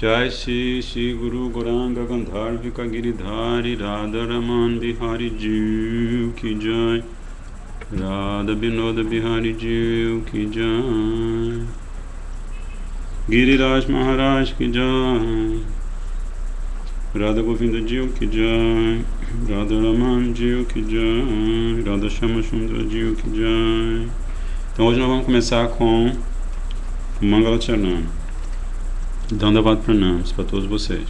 Jai Shri Guru Gauranga Gandharvika Giridhari Radharaman Bihari Jiv Ki Jai Radha Vinoda Bihari Jiv Ki Jai Giriraj Maharaj Ki Jai Radha Govinda Jiv Ki Jai Radharaman Jiv Ki Jai Radha Shama Sundara Jiv Ki Jai. Então hoje nós vamos começar com o Mangala Charanam. Dandavat Pranams para todos vocês.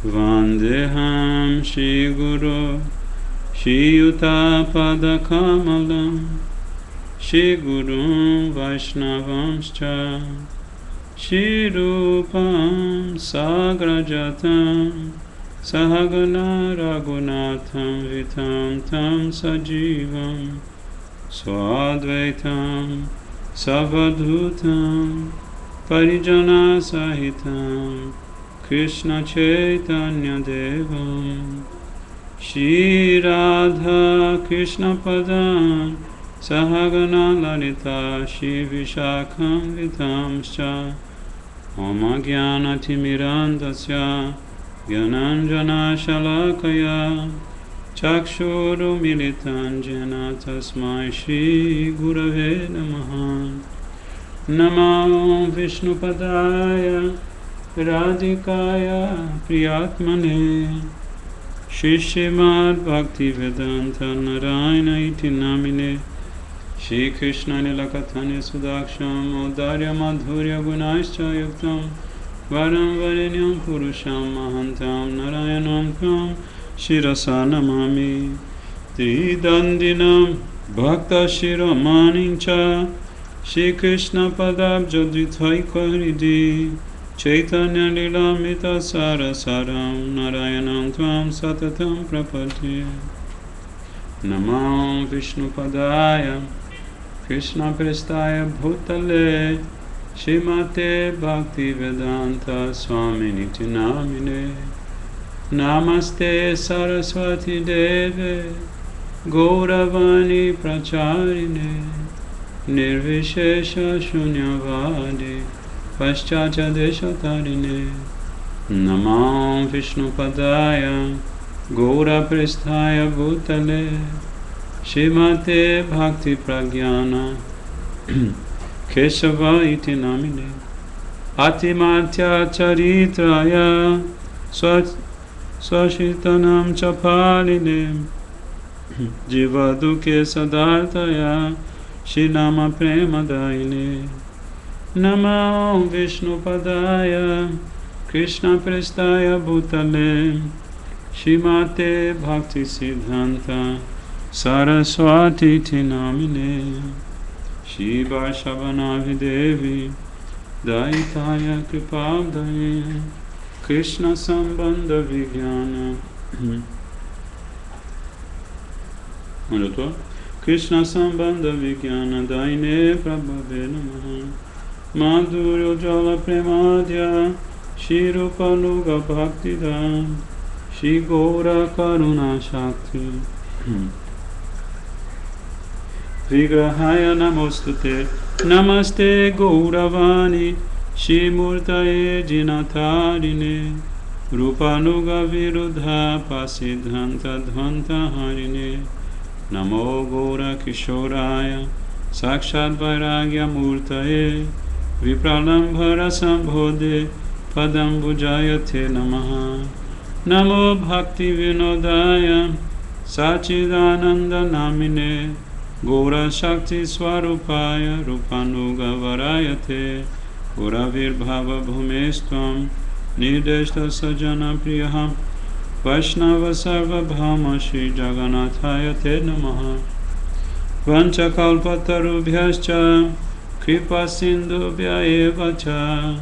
Vandeham Shri Guru Shri Yuta Pada Kamalam Shri Guru Vaishnavamscha Shri Rupam Sagrajatam Sahagana Raghunatham Vitam Tam Sajivam Swadvaitam Savadhutam Parijana Sahitam Krishna Chaitanya Devam Shri Radha Krishna Padam Sahagana Lalita Shri Vishakam Vitamscha Oma Jnana Timirandasya Gyananjana Shalakaya Chakshuru Militanjana Tasmai Shri Gurave Namaha. Namo Vishnu Padaya Radhikaya Priyatmane Shri Srimad Bhakti Vedanta Narayana Iti Namine Shri Krishna Nilakatanya Sudaksham Udarya Madhurya Gunaischa Yuktam Varam Varenyam Purusham Mahantam Narayanam Kam Shirasa Namami Tridandinam Bhakta Shiromanincha Shri Krishna Padabja Dvithaika Hridi Chaitanya Lilamita Sarasaram Narayanam Tvam Satatam Prapadye. Namam Vishnu Padaya Krishna Prestaya Bhutale Shrimate Bhakti Vedanta Swami Niti Namine Namaste Saraswati Deve Gauravani Pracharine Nirvishesha Shunyavadi Paschatya Deshatarine. Namam Vishnu Padaya Gaura Prasthaya Bhutale Shrimate Bhakti Pragyana Keshava Iti Namine Atimatya Charitraya Swashitanam Chapaline Jivaduke Sadartaya Shinama Premadaine. Namo Vishnu Padaya Krishna Prestaya Bhutale Shrimate Bhakti Siddhanta Saraswati Tinamine Shiva Shavanavi Devi Daitaya Kripavdaye Krishna Sambandha Vijnana. Onde eu tô? Krishna Sambandha Vijnana Daine Prabhave Namaha Madhuryo Jala Premadya Shri Rupa Nuga Bhaktidam Shri Gaura Karuna Shakti Vigrahaya Namostute Namaste Gauravani Shri Murtaye Jinatarine Rupa Nuga Viruddha Pasidhanta Dhvanta Harine. Namo Gaura Kishoraya Sakshat Vairagya Murtaye Vipralambhara Sambhode Padam Bujayate Namaha. Namo Bhakti Vinodaya Sachidananda Namine Gaura Shakti Swarupaya Rupanuga Varayate Guravir Bhava Bhumestvam Nideshta Sajana Priyaham Vaishnava Sarva Bhama Shri Jagannathaya Te Namaha. Vanchakalpatarubhyascha Kripa Sindhubhya eva cha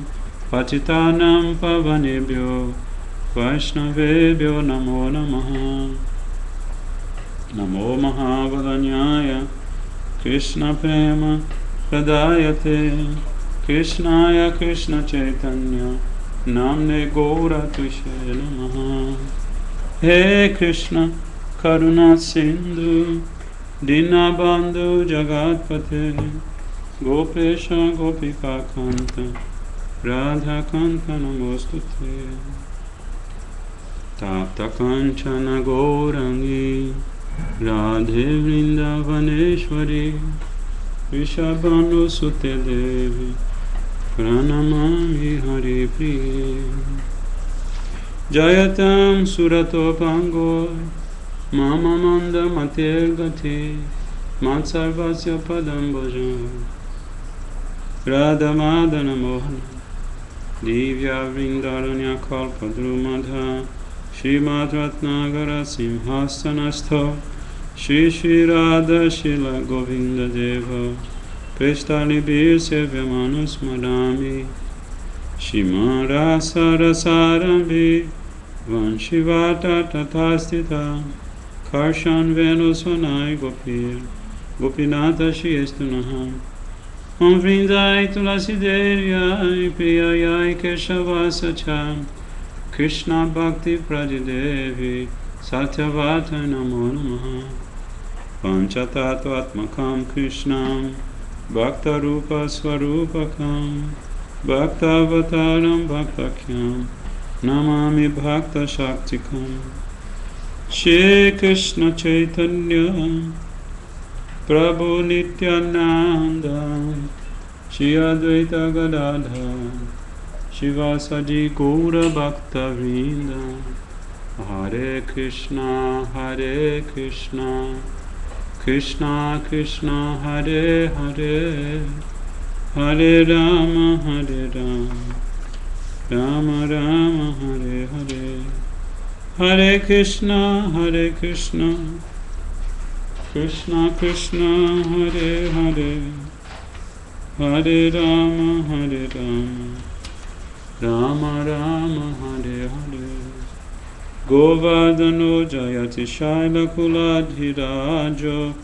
Patitanam Pavanebhyo Vaishnavebhyo Namo Namaha. Namo Mahavadanyaya Krishna Prema Pradayate Krishnaya Krishna Chaitanya Namne Gaura Tushe Namaha. He Krishna Karuna Sindhu Dinabandhu Jagatpate Gopesha Gopika Kanta Radha Kanta Namostute Tapta Kanchana Gourangi Radhe Vrindavaneshwari Vishabhanu Sute Devi Pranamami Hari Priye Jayatam Suratopango Mama Manda Matel Gati Matsarvasya Padam Bhajan Radha Madana Mohana Divya Vrindaranya Kalpa Drumadha Srimad Ratnagara Simhasanastha Shri Shri Radha Shila Govinda Deva Prestali Bir Sevyamanus Madami Shima Rasa Rasarambi Vanshivata Tathastita Karshan Venusvanai Gopir Gopinata Shri Estunaha Om Vrindai Tulasi Devai Priyayai Keshavasacham Krishna Bhakti Prajadevi Satyavata Namo Namaha Panchatattvatmakam Krishnam Bhakta Rupa Swarupakam Bhaktavataram Bhaktakyam Namami Bhakta Shaktikam Shri Krishna Chaitanya Prabhu Nityananda Shri Advaita Gadadhar Shivasaji Gaura Bhakta Vrinda Hare Krishna Krishna Krishna Hare Hare Hare Rama Rama Rama Hare Hare Hare Krishna Krishna Krishna Hare Hare Hare Rama Rama Rama Hare Hare Govardhano Jayati Shaila Kuladhirajo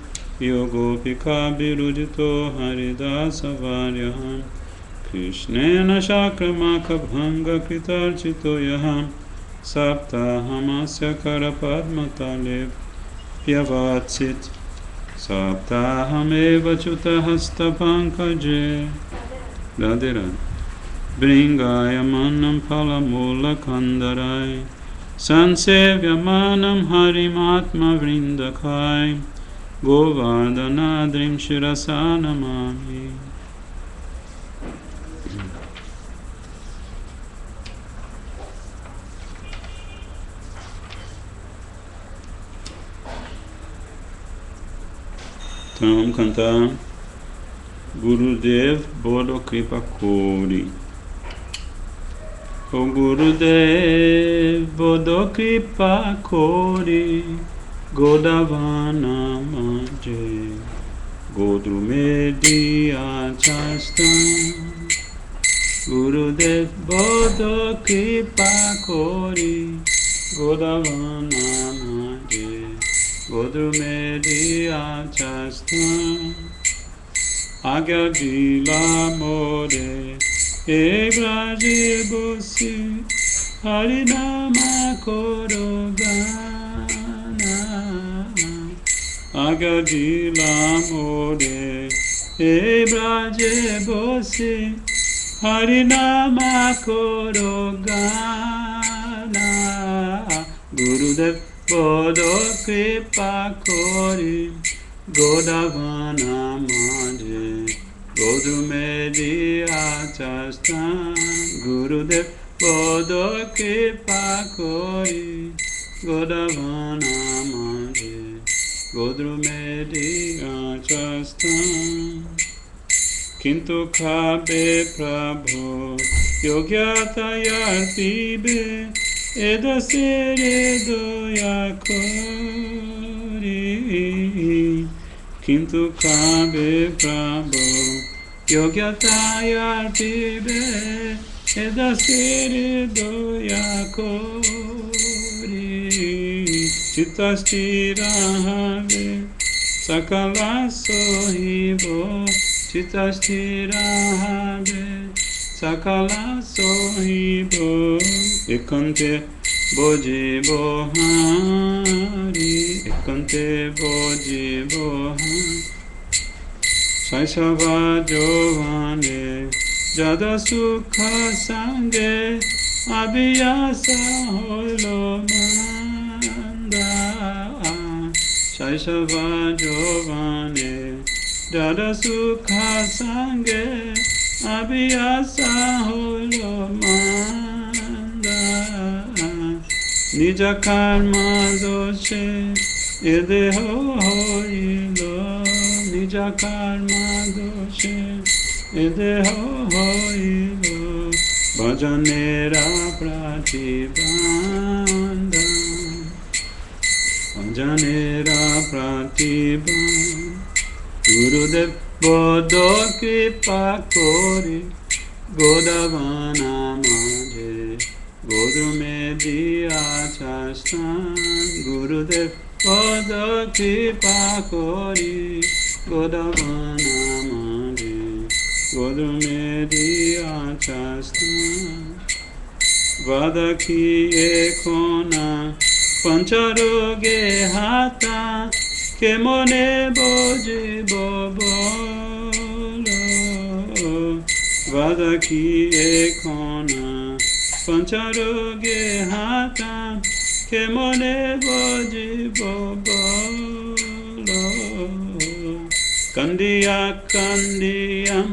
Yogopika Birudito Haridasa Varyaham Krishnena Shakramaka Bhanga Kritarchito Yaham Saptahamasya Karapadmatalev Pyavatsit Saptahameva Chutahasta Pankaje Radhe Bringaya Manam Palamula Kandarai Sansevyamanam Harimatma Vrindakai Govardhanadrim Shirasanamami Então vamos cantar Gurudev Bodo Kripa Kori. O Gurudev Bodo Kripa Kori Godavana Manje Godrumedi Achastam Gurudev Bodo Kripa Kori Godavana Manje Godrumedi Achastam Agya Jila More Ebraje Bosi Harinama Korogana Agajila More Ebraje Bosi Harinama Korogana Gurudev Bodo Kripa Kori Godavana Manje Godrumedi Achastam Gurudev Bodo Kripa Kori Godavana Manje Godrumedi Achastam Kintu Kabe Prabhu Yogyata Yartibe Edasere Doya Kori Kintu Kabe Prabhu Yogyata Yartibe Edasere Doya Kori Chitastira Sakala Sohibo Chitastira Sakala Sohibo Ekante Boji Bohari Ekante Boji Bohari Saisava Jovane Jada Sukha Sange Abhyasa Holo Manda Shaishava Jovane Jada Sukha Sange Abhyasa Holo Manda Nija Karma Doshe Edeho Hoilo Nija Karma Doshe Edeho Hoilo Bhajanera Pratibandha Bhajanera Pratibandha Gurudev Bodho Kripa Kori Godavana Maje Godume Diyachastan Gurudev Bodho Kripa Kori Godavana Maje Godume Diyachastan Vadaki Ekona Pancharoge Hata Kemone Boji Bobolo Vadaki Ekona Pancharoge Hata Kemone Boji Bobolo Kandiya Kandiyam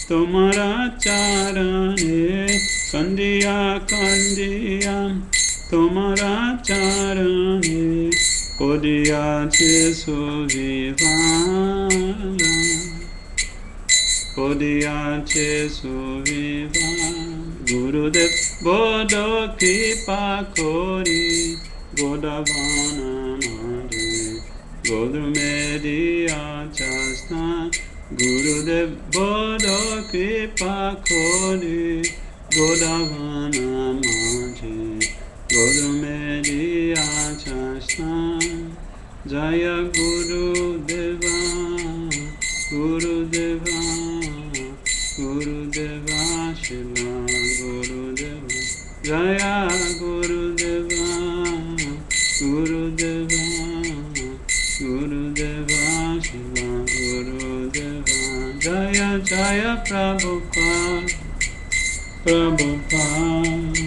Tomara Charane Kandiya Kandiyam Tomara Charane Kodiya Chesu Vivana Kodiya Chesu Vivana Gurudev Bodho Kripa Kori Godavana Mari Godume Diyachastan Gurudev Bodho Kripa Kori Godavana Mari Godume Diyachastan Jaya Guru Deva Guru Deva Guru Deva Shila Guru Deva Jaya Guru Deva Guru Deva Guru Deva Shila Guru Deva Jaya Jaya Prabhupada Prabhupada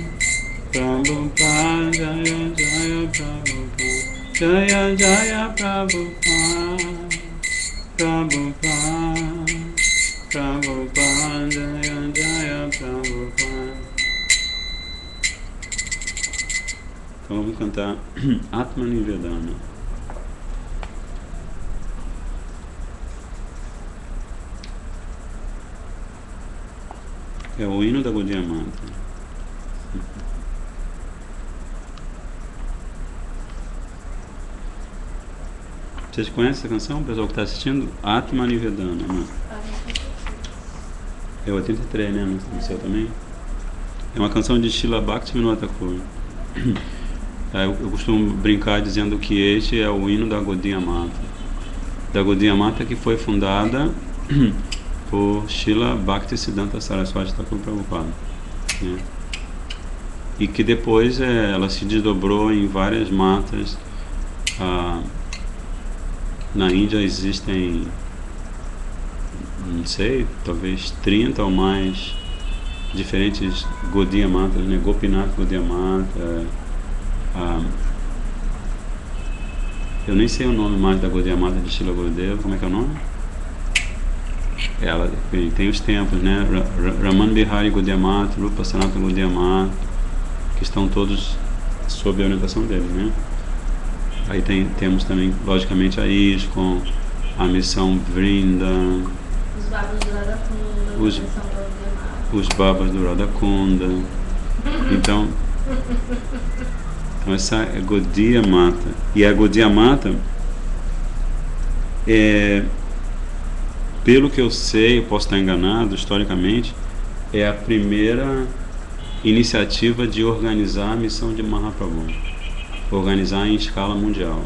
Prabhupada Jaya Jaya Prabhupada Jaya Jaya Prabhupada Prabhupada Prabhupada Jaya Jaya Prabhupada. Então vamos cantar Atmanivedana. É o hino da Gaudiya Mata. Vocês conhecem essa canção, o pessoal que está assistindo? Atmanivedana, né? É 83, né? No seu também? É uma canção de Srila Bhaktivinoda Thakur. Eu costumo brincar dizendo que este é o hino da Gaudiya Mata. Da Gaudiya Mata, que foi fundada por Srila Bhaktisiddhanta Saraswati Thakur Prabhupada, né? E que depois ela se desdobrou em várias matas. Na Índia existem, não sei, talvez 30 ou mais diferentes Gaudiya Matas, né? Gopinath Gaudiya Mata. Eu nem sei o nome mais da Gaudiya Mata de Srila Gurudeva. Como é que é o nome? Ela tem os templos, né? Raman Bihari Gaudiya Mata, Rupa Sanatana Gaudiya Mata, que estão todos sob a orientação dele, né? Aí temos também, logicamente, a ISKCON, a missão Vrinda, os Babas do Radha Kunda. Então essa é Gaudiya Mata. E a Gaudiya Mata, pelo que eu sei, eu posso estar enganado historicamente, é a primeira iniciativa de organizar a missão de Mahaprabhu, organizar em escala mundial,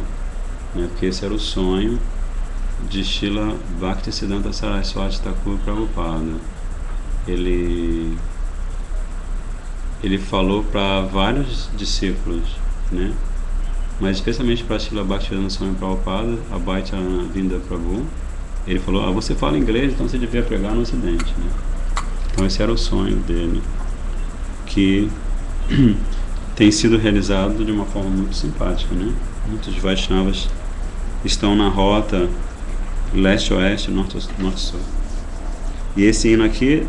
né? Porque esse era o sonho de Srila Bhaktisiddhanta Saraswati Thakur Prabhupada. Ele falou para vários discípulos, né? Mas especialmente para Srila Bhaktisiddhanta Swami Prabhupada, a Bhaitya Vinda Prabhu, ele falou: você fala inglês, então você devia pregar no Ocidente, né? Então esse era o sonho dele, que tem sido realizado de uma forma muito simpática, né? Muitos Vaishnavas estão na rota leste-oeste, norte-sul. E esse hino aqui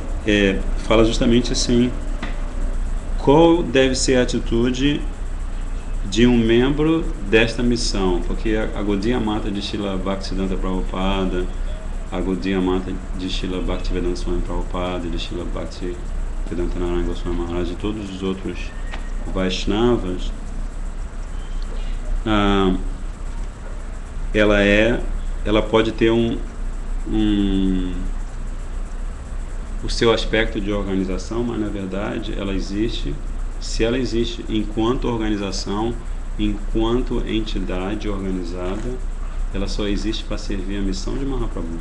fala justamente assim: qual deve ser a atitude de um membro desta missão? Porque a Gaudiya Mata de Srila Bhaktisiddhanta Prabhupada, a Gaudiya Mata de Srila Bhaktivedanta Swami Prabhupada, de Srila Bhaktivedanta Narayana Goswami Maharaj e todos os outros Vaishnavas, ela pode ter o seu aspecto de organização, mas na verdade ela existe, se ela existe enquanto organização, enquanto entidade organizada, ela só existe para servir a missão de Mahaprabhu.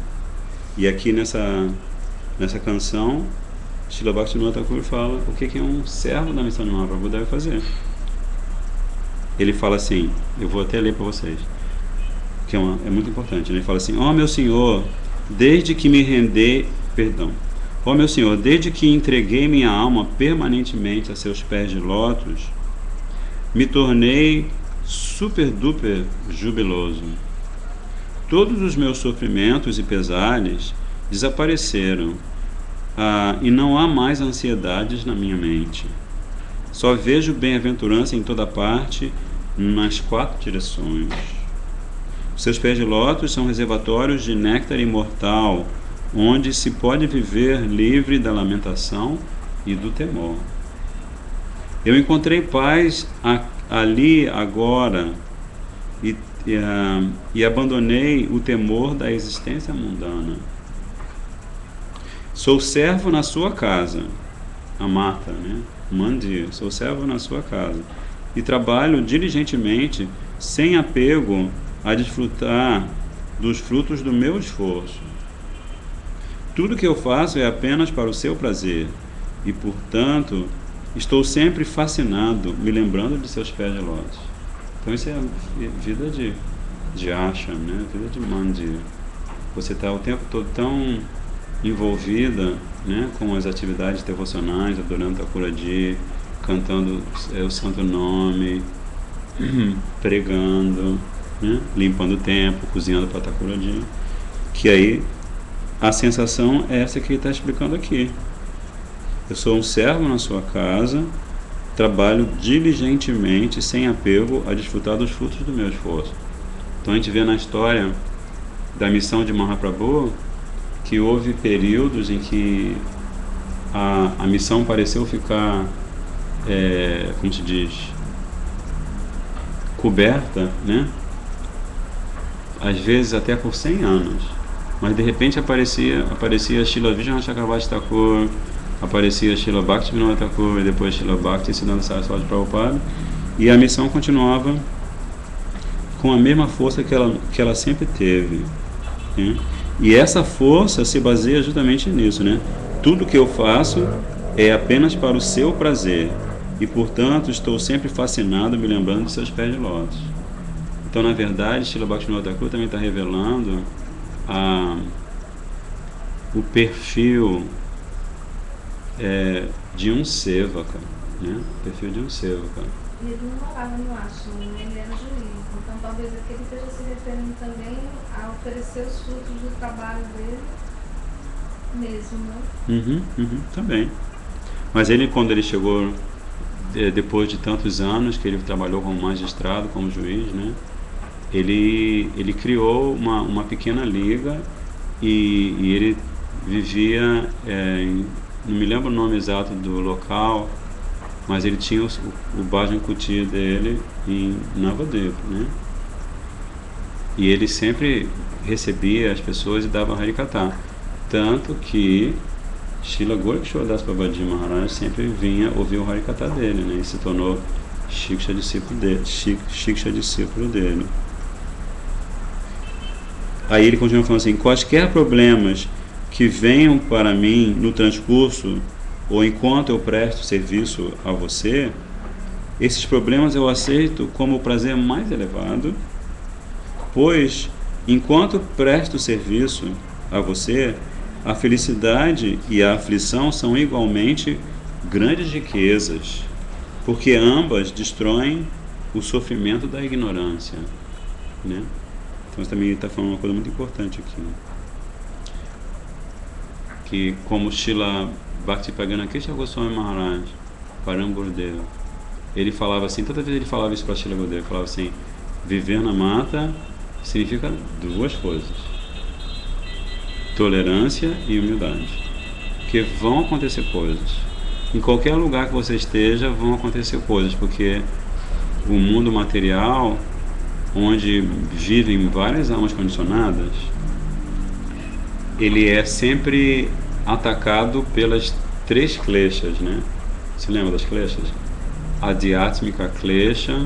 E aqui nessa canção, Srila Bhaktivinoda Thakur fala o que um servo da missão de Mahaprabhu deve fazer. Ele fala assim, eu vou até ler para vocês, que é muito importante, né? Ele fala assim: ó meu Senhor, desde que entreguei minha alma permanentemente a seus pés de lótus, me tornei super duper jubiloso. Todos os meus sofrimentos e pesares desapareceram, e não há mais ansiedades na minha mente. Só vejo bem-aventurança em toda parte, nas 4 direções. Seus pés de lótus são reservatórios de néctar imortal, onde se pode viver livre da lamentação e do temor. Eu encontrei paz ali agora e abandonei o temor da existência mundana. Sou servo na sua casa, a Mata, né? Mandir, sou servo na sua casa e trabalho diligentemente, sem apego a desfrutar dos frutos do meu esforço. Tudo que eu faço é apenas para o seu prazer e, portanto, estou sempre fascinado, me lembrando de seus pés de lótus. Então isso é a vida de Ashram, né? A vida de Mandir. Você está o tempo todo tão envolvida, né, com as atividades devocionais, adorando Thakuraji, cantando o santo nome, pregando, né, limpando o templo, cozinhando para Thakuraji, que aí a sensação é essa que ele está explicando aqui. Eu sou um servo na sua casa, trabalho diligentemente, sem apego, a desfrutar dos frutos do meu esforço. Então a gente vê na história da missão de Mahaprabhu que houve períodos em que a missão pareceu ficar, como se diz, coberta, né? Às vezes até por 100 anos. Mas de repente aparecia Srila Vijnana Chakravarti Thakur, aparecia Srila Bhaktivinoda Thakur, e depois Srila Bhaktisiddhanta Saraswati Prabhupada, e a missão continuava com a mesma força que ela sempre teve, né? E essa força se baseia justamente nisso, né? Tudo que eu faço é apenas para o seu prazer e, portanto, estou sempre fascinado, me lembrando de seus pés de lótus. Então, na verdade, Srila Bhaktivinoda Thakur também está revelando o perfil de um sevaka, né? O perfil de um sevaka. E ele não morava no ashram, né? Ele era juiz. Então, talvez aqui ele esteja se referindo também a oferecer os frutos do trabalho dele mesmo, né? Também. Mas ele, quando ele chegou, depois de tantos anos que ele trabalhou como magistrado, como juiz, né? Ele criou uma pequena liga e ele vivia, não me lembro o nome exato do local, mas ele tinha o Bhajan Kutir dele em Navadvipa, né? E ele sempre recebia as pessoas e dava Harikatha. Tanto que Srila Gorakishora Das Babaji Maharaj sempre vinha ouvir o Harikatha dele, né? E se tornou Shiksha discípulo dele. Aí ele continua falando assim: quaisquer problemas que venham para mim no transcurso ou enquanto eu presto serviço a você, esses problemas eu aceito como o prazer mais elevado, pois enquanto presto serviço a você, a felicidade e a aflição são igualmente grandes riquezas, porque ambas destroem o sofrimento da ignorância, né? Então também ele está falando uma coisa muito importante aqui, né? Que como Srila Bhaktivedanta Krishna Goswami Maharaj, Param Gurudeva, ele falava assim, toda vez ele falava isso para Srila Gurudeva, ele falava assim: viver na mata significa duas coisas: tolerância e humildade, porque vão acontecer coisas. Em qualquer lugar que você esteja, vão acontecer coisas, porque o mundo material, onde vivem várias almas condicionadas, ele é sempre atacado pelas três kleshas, né? Se lembra das kleshas? Adhyatmika klesha,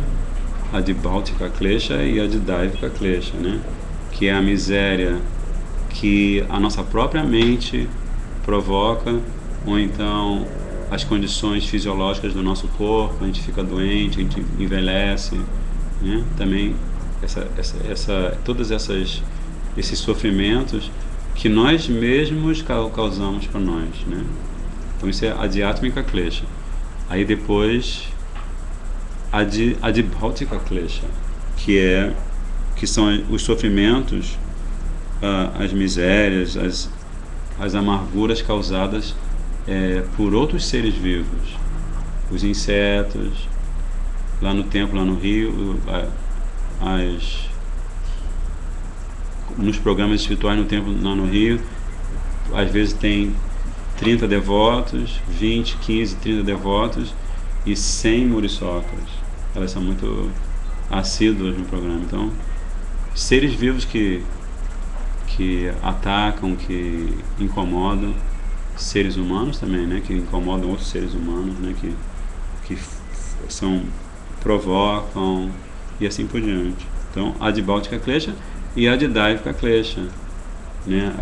Adibhautika klesha e Adidaivika klesha, né? Que é a miséria que a nossa própria mente provoca, ou então as condições fisiológicas do nosso corpo, a gente fica doente, a gente envelhece, né? Também todos esses sofrimentos que nós mesmos causamos para nós, né? Então isso é Adhyatmika klesha. Aí depois Adibhautika klesha, que são os sofrimentos, as misérias, as amarguras causadas por outros seres vivos, os insetos, lá no templo, lá no Rio, nos programas espirituais no templo lá no Rio, às vezes tem 30 devotos, 20, 15, 30 devotos e 100 muriçocas. Elas são muito assíduas no programa. Então, seres vivos que atacam, que incomodam, seres humanos também, né, que incomodam outros seres humanos, né, que provocam e assim por diante. Então, Adibhautika klesha e Adidaivika klesha, né,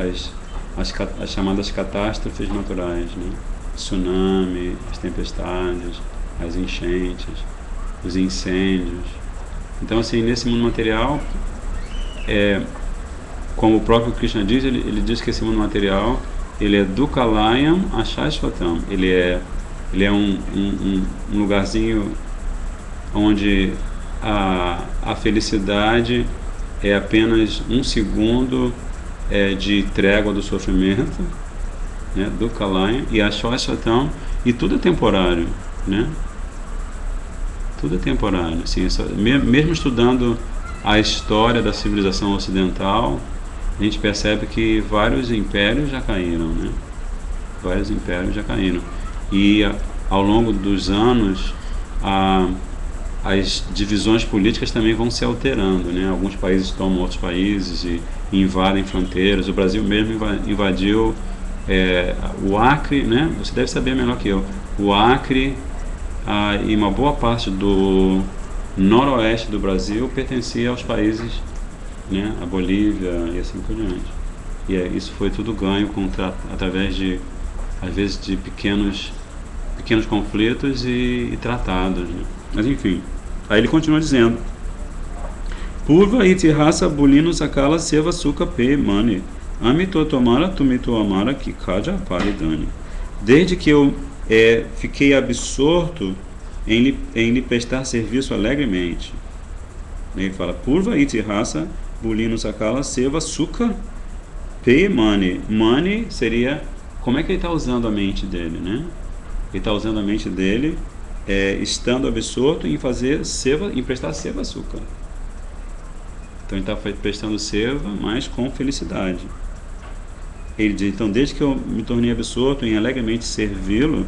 as chamadas catástrofes naturais, né, tsunami, as tempestades, as enchentes, os incêndios. Então, assim, nesse mundo material, como o próprio Krishna diz, ele diz que esse mundo material, ele é Dukhalayam Ashashvatam, ele é um lugarzinho onde a felicidade é apenas um segundo de trégua do sofrimento, né, Dukhalayam, e Ashashvatam, e tudo é temporário, né? Tudo é temporário, assim, mesmo estudando a história da civilização ocidental, a gente percebe que vários impérios já caíram, né? Vários impérios já caíram. E ao longo dos anos, as divisões políticas também vão se alterando, né? Alguns países tomam outros países e invadem fronteiras. O Brasil mesmo invadiu o Acre, né? Você deve saber melhor que eu. O Acre e uma boa parte do noroeste do Brasil pertencia aos países, né, a Bolívia e assim por diante. E isso foi tudo ganho através de, às vezes, de pequenos conflitos e tratados, né? Mas enfim, aí ele continua dizendo: Purva itihasa bulino sakala seva sukha pe mani amito tomara tumito amara kikaja paridani. Desde que eu fiquei absorto em lhe prestar serviço alegremente. Ele fala: Purva itihasa bulino sakala seva sukha pe mani. Mani seria, como é que ele está usando a mente dele, né? Ele está usando a mente dele estando absorto em fazer seva, em prestar seva sukha. Então ele está prestando seva, mas com felicidade. Ele diz: então, desde que eu me tornei absorto em alegremente servi-lo,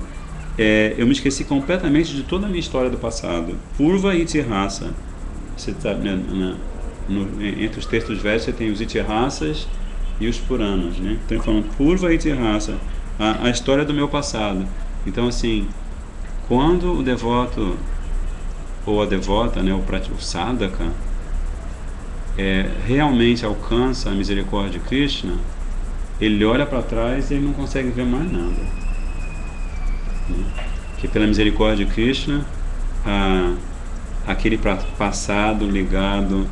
eu me esqueci completamente de toda a minha história do passado. Purva itihasa. Você tá, né, entre os textos velhos você tem os itihasas e os puranas, né? Então ele falando Purva itihasa, a história do meu passado. Então, assim, quando o devoto ou a devota, né, o sadhaka, realmente alcança a misericórdia de Krishna, ele olha para trás e ele não consegue ver mais nada, que pela misericórdia de Krishna, aquele passado ligado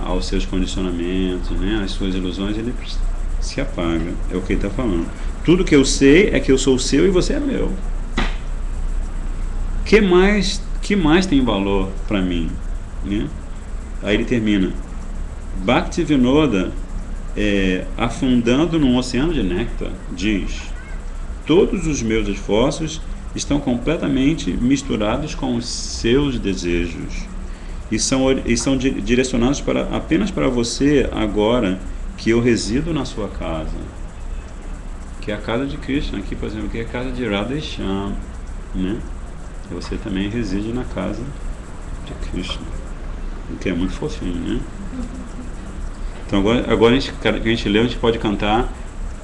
aos seus condicionamentos, né, às suas ilusões, se apaga. É o que ele está falando. Tudo que eu sei é que eu sou seu e você é meu. Que mais tem valor para mim, né? Aí ele termina: Bhaktivinoda, afundando num oceano de néctar, diz: todos os meus esforços estão completamente misturados com os seus desejos e são direcionados apenas para você agora que eu resido na sua casa, que é a casa de Krishna, aqui, por exemplo, que é a casa de Radhesham, né? E você também reside na casa de Krishna, o que é muito fofinho, né? Então agora a gente lê, a gente pode cantar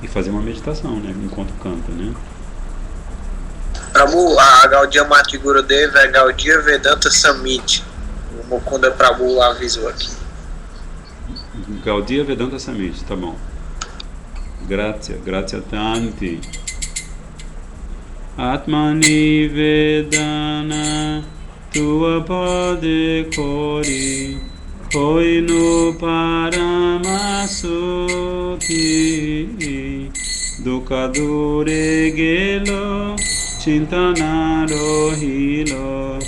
e fazer uma meditação, né? Enquanto canta, né? Prabhu, a Gaudiya Mati Gurudeva é Gaudiya Vedanta Samiti. O Mukunda Prabhu avisou aqui. Gaudiya Vedanta Samiti, tá bom. Grazie tanti. Atmani Vedana tua pade kori koi no paramasuki dukkha dure gelo Chintana rohilo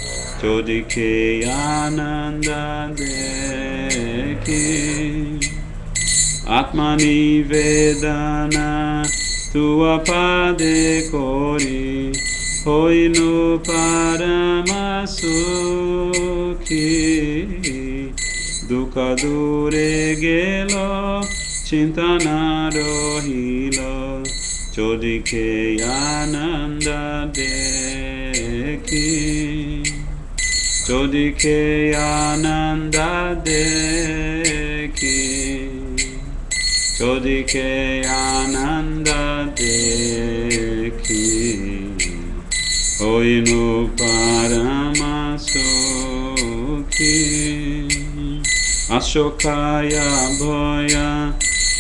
chodike ananda deki Atmani vedana tua pade kori hoinu paramasuki dukkha dure gelo chintana rohilo chodike ananda deki chodike ananda deki chodike ananda deki hoinu paramasuki ashokaya bhoya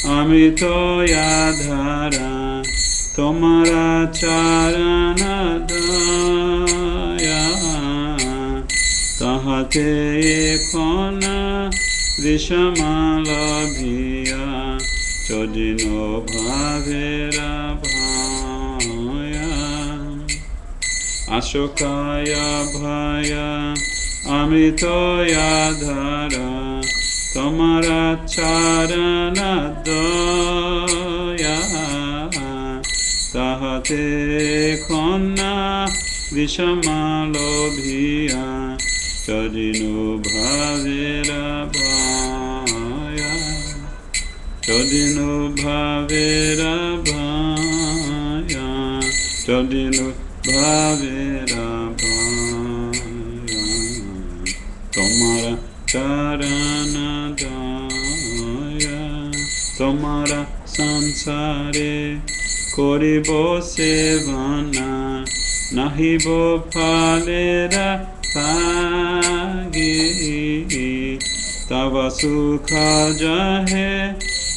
amritoya dhara tomara charana daya tahate khona vishamalabhiya chodino bhavera bhaya ashokaya bhaya amritoya dhara tomara charana daya tahate khona vishamalabhiya chodino bhavera bhaya chodino bhavera bhaya chodino bhavera bhaya tomara charana daya tomara sansare koribo sevana nahibo phalera pagi tava sukha jahe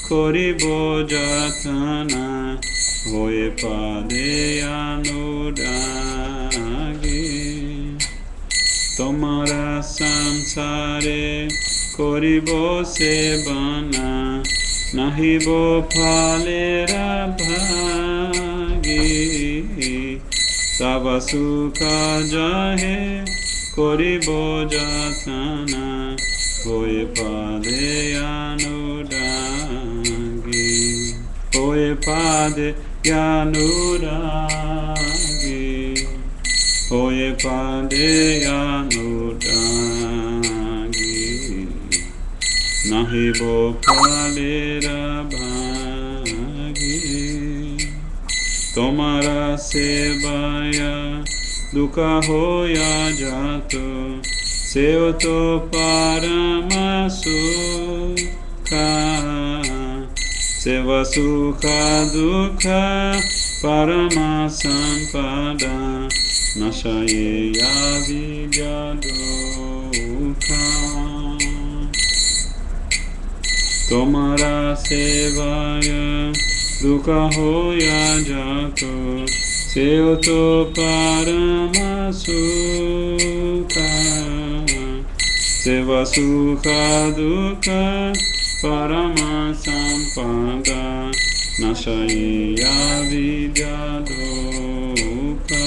koribo jatana hoye pade anuragi tomara samsare koribo sevana nahibo phalera bhagi tava sukha jahe koribo jatana hoye pade anuragi hoye pade anuragi hoye pade anuragi nahibo phalera bhagi tomara sevaya dukkha hoya jato seoto paramasuka seva sukha dukkha paramasampada nashayeya vidya dukkha tomara sevaya dukkha hoya jato seoto paramasuka seva sukha dukkha paramasampada Nashaya vidya dukkha.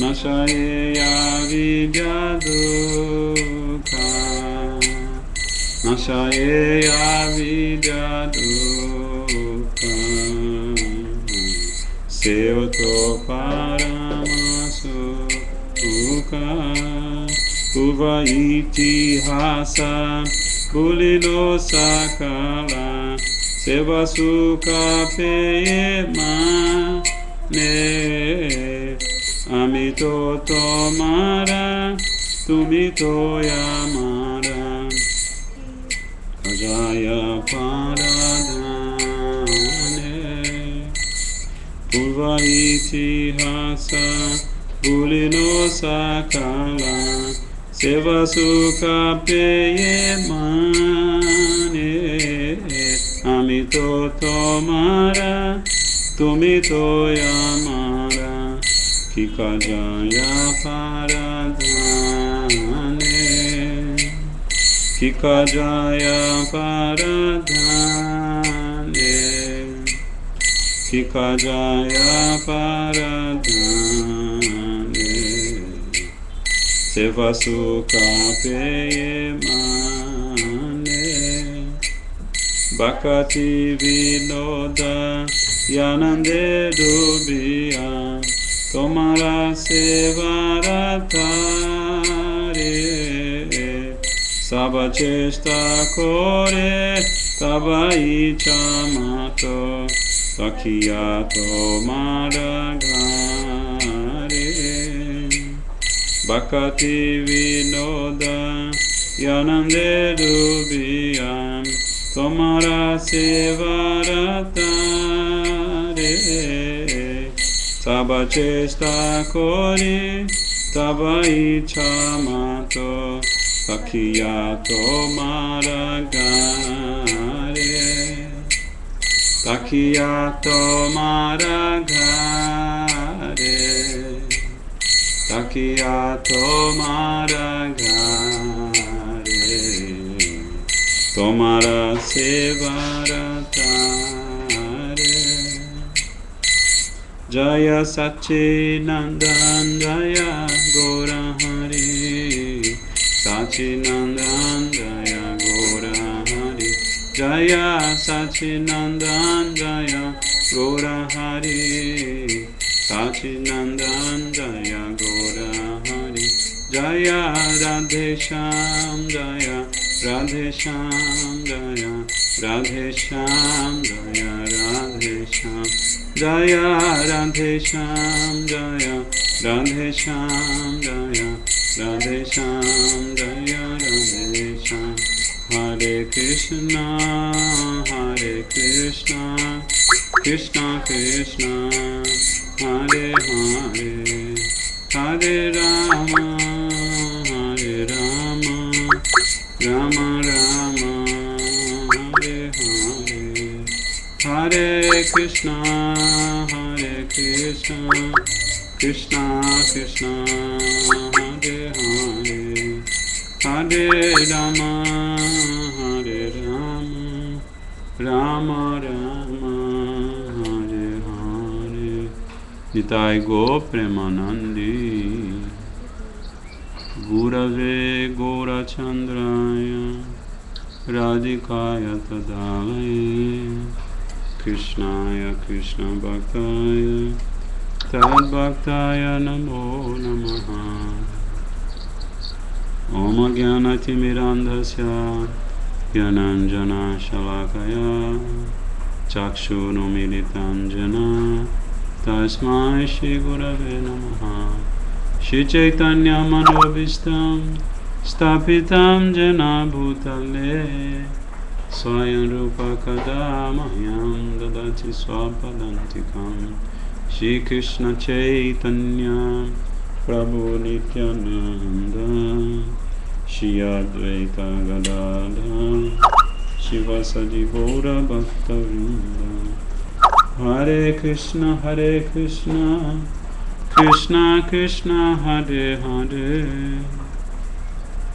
Nashaya vidya dukkha. Nashaya vidya dukkha. Seoto paramasukkha. Uva itihasa bulilo sakala. Seva sukha peyema ne. Amito tomara tumito yamara. Kajaya paradhane. Purva itihasa bulilo sakala. Seva sukha peyemane. Amito tomara tumito yamara. Kikajaya paradhane. Kikajaya paradhane. Kikajaya paradhane. Seva sukha peyemane. Bhakati vinoda yanande dubhiya. Tomara sevaratare. Saba chesta kore taba icha mato. Sakhiya tomara ghare. Bhakati vinoda yanande dubhiyam. Tomara sevaratare. Saba chesta kore taba icha mato. Sakhiya tomara ghare. Sakhiya tomara ghare. Sakhiya tomara ghare. Tomara sevaratare. Jaya Sachinandan Jaya Gaurahari. Sachinandan Jaya Gaurahari. Jaya Sachinandan Jaya Gaurahari. Sachinandan Jaya Gaurahari. Jaya Radhesham Jaya Radhesham Jaya Radhesham Jaya Radhesham Jaya Radhesham Jaya Radhesham Jaya Radhesham Jaya Radhesham. Hare Krishna Hare Krishna Krishna Krishna Hare Hare. Hare Rama Hare Rama Rama Rama Hare Hare. Hare Krishna Hare Krishna Krishna Krishna Hare Hare. Hare Rama Hare Rama Rama Rama Hare Hare. Nitai Go Premanandi. Gurave Gaurachandraya Radhikaya Tadalaya Krishnaya Krishna Bhaktaya Tad Bhaktaya Namo Namaha. Om Jnana Timirandhasya Gyananjana Shalakaya Chakshurumilitam Jana Tasmai Shri Gurave Namaha. Shri Chaitanya Manobhistam Stapitam Jena Bhutale Swayam Rupa Kadamahyam Dadati Swapadantikam. Shri Krishna Chaitanya Prabhu Nityananda Shri Advaita Gadadhar Shivasadi Gaura Bhaktavrinda. Hare Krishna Krishna Krishna Hare Hare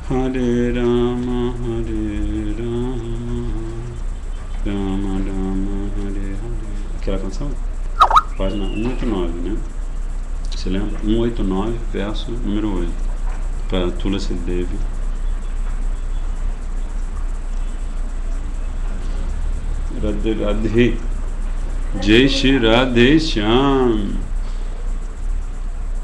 Hare Rama Rama Rama aquela canção? Página 189, né? Você lembra? 189, verso número 8. Para Tulasi Devi. Radhe Radhe. Jai Shri Radhe Shyam.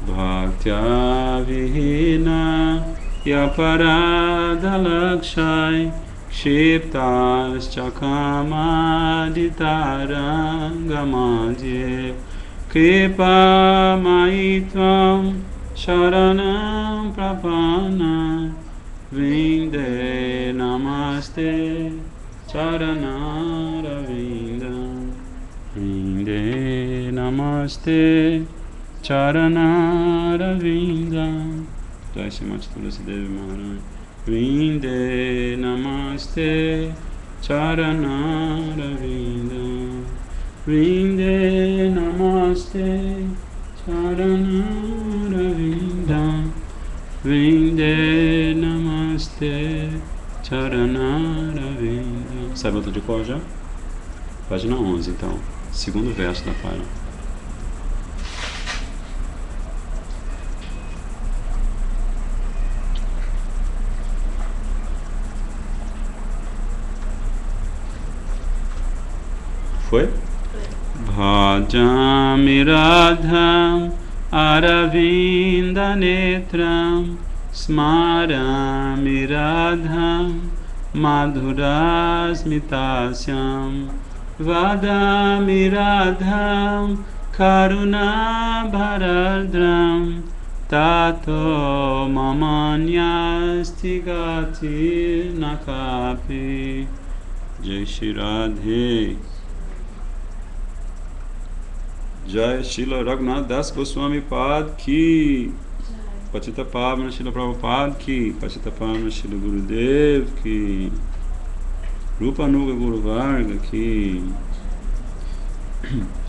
Bhaktya Vihina Yaparada Lakshai Kshiptas Chakamaditarangamadye Kripa Maitvam Sharanam Prapana Vinde Namaste Charanaravinda Vinde Namaste Charanaravinda. Jai Srimati Tulasi Devi Maharaj. Vinde Namaste Charanaravinda. Vinde Namaste Charanaravinda. Vinde Namaste Charanaravinda. Sabe outra de cor já? Página 11, então. Segundo verso da página. Foi? Bhajami Radham Aravinda Netram Smarami Radham Madhurasmitasyam Vadami Radham Karuna Bharadram Tato Mamanyastigati Nakapi. Jai Shri Radhe. Jai Srila Raghunath Das Goswami Pad Ki. Patita Pavana Srila Prabhupada Ki. Patita Pavana Srila Gurudev Ki. Rupa Nuga Guru Varga Ki.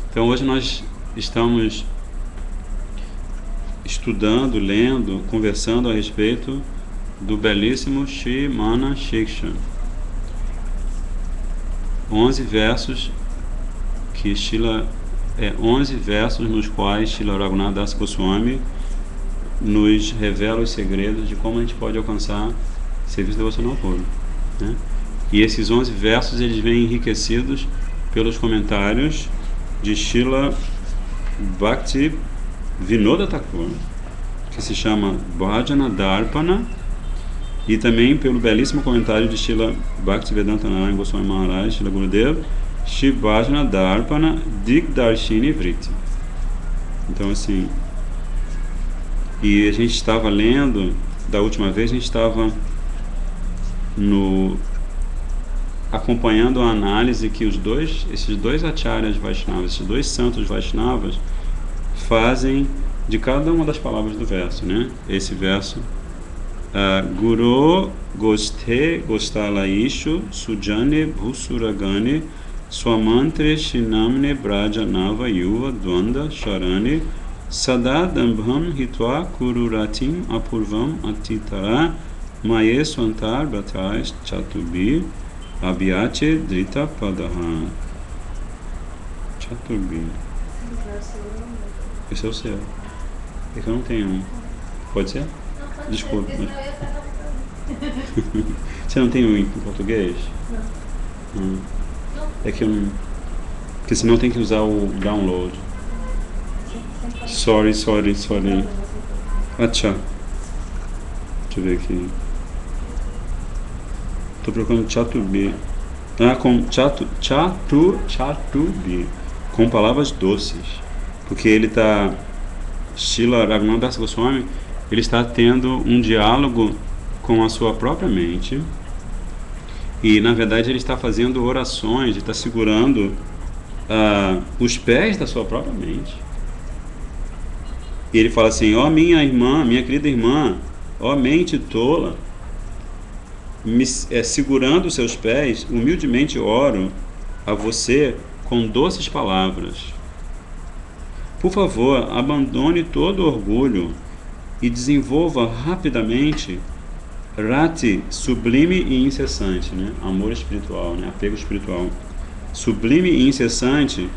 Então hoje nós estamos estudando, lendo, conversando a respeito do belíssimo Shrimana Shiksha. 11 versos que 11 versos nos quais Srila Raghunath Das Goswami nos revela os segredos de como a gente pode alcançar serviço devocional puro, né? E esses 11 versos eles vêm enriquecidos pelos comentários de Srila Bhakti Vinoda Thakur, que se chama Bhajana Darpana, e também pelo belíssimo comentário de Srila Bhaktivedanta Narayana Goswami Maharaj, Srila Gurudev, Shri Bhajana Darpana Digdarshini Vritti. Então assim, e a gente estava lendo, da última vez a gente estava acompanhando a análise que esses dois acharyas Vaishnavas, esses dois santos Vaishnavas fazem de cada uma das palavras do verso, né? Esse verso Guru Goste Gostalaishu Sujane Bhusuragane Swamantre Shinamne Braja Nava Yuva Dwanda Sharane Sada Dambham Hitwa Kururatim Apurvam Atitara Maye Swantar Bhatais Chatubi Abhyate Drita Padaha. Chaturbi. Esse é o seu. É que eu não tenho um. Pode ser? Desculpa. Mas... Você não tem um em português? Não. É que eu não. Porque senão tem que usar o download. Sorry. Acha. Deixa eu ver aqui. Estou procurando Chaturbi. Com Chaturbi. Com palavras doces. Porque ele está... Srila Raghunath Das Goswami, ele está tendo um diálogo com a sua própria mente. E, na verdade, ele está fazendo orações, ele está segurando os pés da sua própria mente. E ele fala assim: ó minha irmã, minha querida irmã, ó mente tola, segurando os seus pés, humildemente oro a você com doces palavras. Por favor, abandone todo orgulho e desenvolva rapidamente Rati, sublime e incessante, né? Amor espiritual, né? Apego espiritual. Sublime e incessante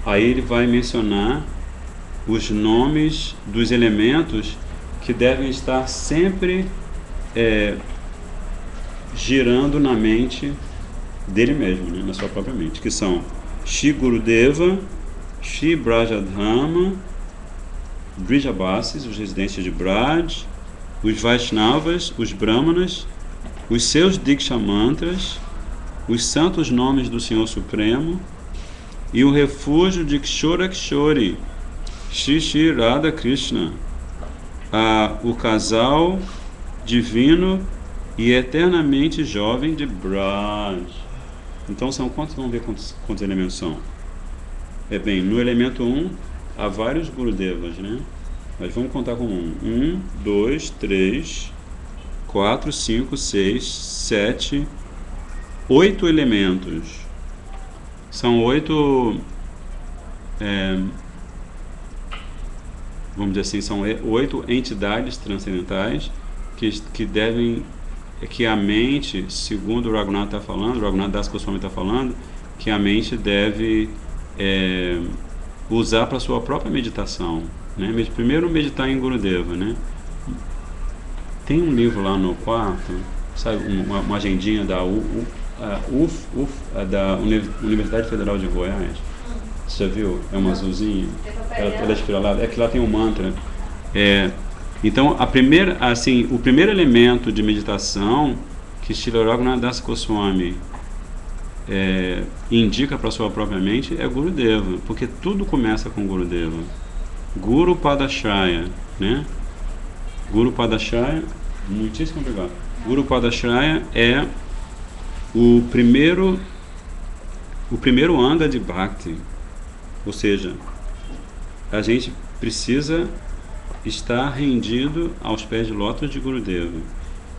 aí ele vai mencionar os nomes dos elementos que devem estar sempre girando na mente dele mesmo, né, na sua própria mente, que são Shri Gurudeva, Shri Brajadhama, Brijabasis, os residentes de Braj, os Vaishnavas, os Brahmanas, os seus Diksha Mantras, os santos nomes do Senhor Supremo e o refúgio de Kshora Kshori, Shri Shri Radha Krishna, o casal divino e eternamente jovem de Braj. Então são quantos? Vamos ver quantos elementos são. Bem, no elemento 1 há vários Gurudevas, né? Mas vamos contar com 1, 2, 3, 4, 5, 6, 7, 8 elementos. São 8, vamos dizer assim, são 8 entidades transcendentais que devem, que a mente, segundo o Raghunath está falando, o Raghunath Das Goswami está falando, que a mente deve usar para a sua própria meditação, né? Primeiro meditar em Gurudeva, né? Tem um livro lá no quarto, sabe, uma agendinha da da Universidade Federal de Goiás. Você já viu? É uma azulzinha. Ela é espiralada. É que lá tem um mantra. Então, o primeiro elemento de meditação que Srila Raghunath Das Goswami indica para a sua própria mente é Gurudeva, porque tudo começa com Gurudeva. Guru Padashraya, né? Guru Padashraya, muitíssimo obrigado. Guru Padashraya é o primeiro anda de Bhakti, ou seja, a gente precisa estar rendido aos pés de lótus de Gurudeva.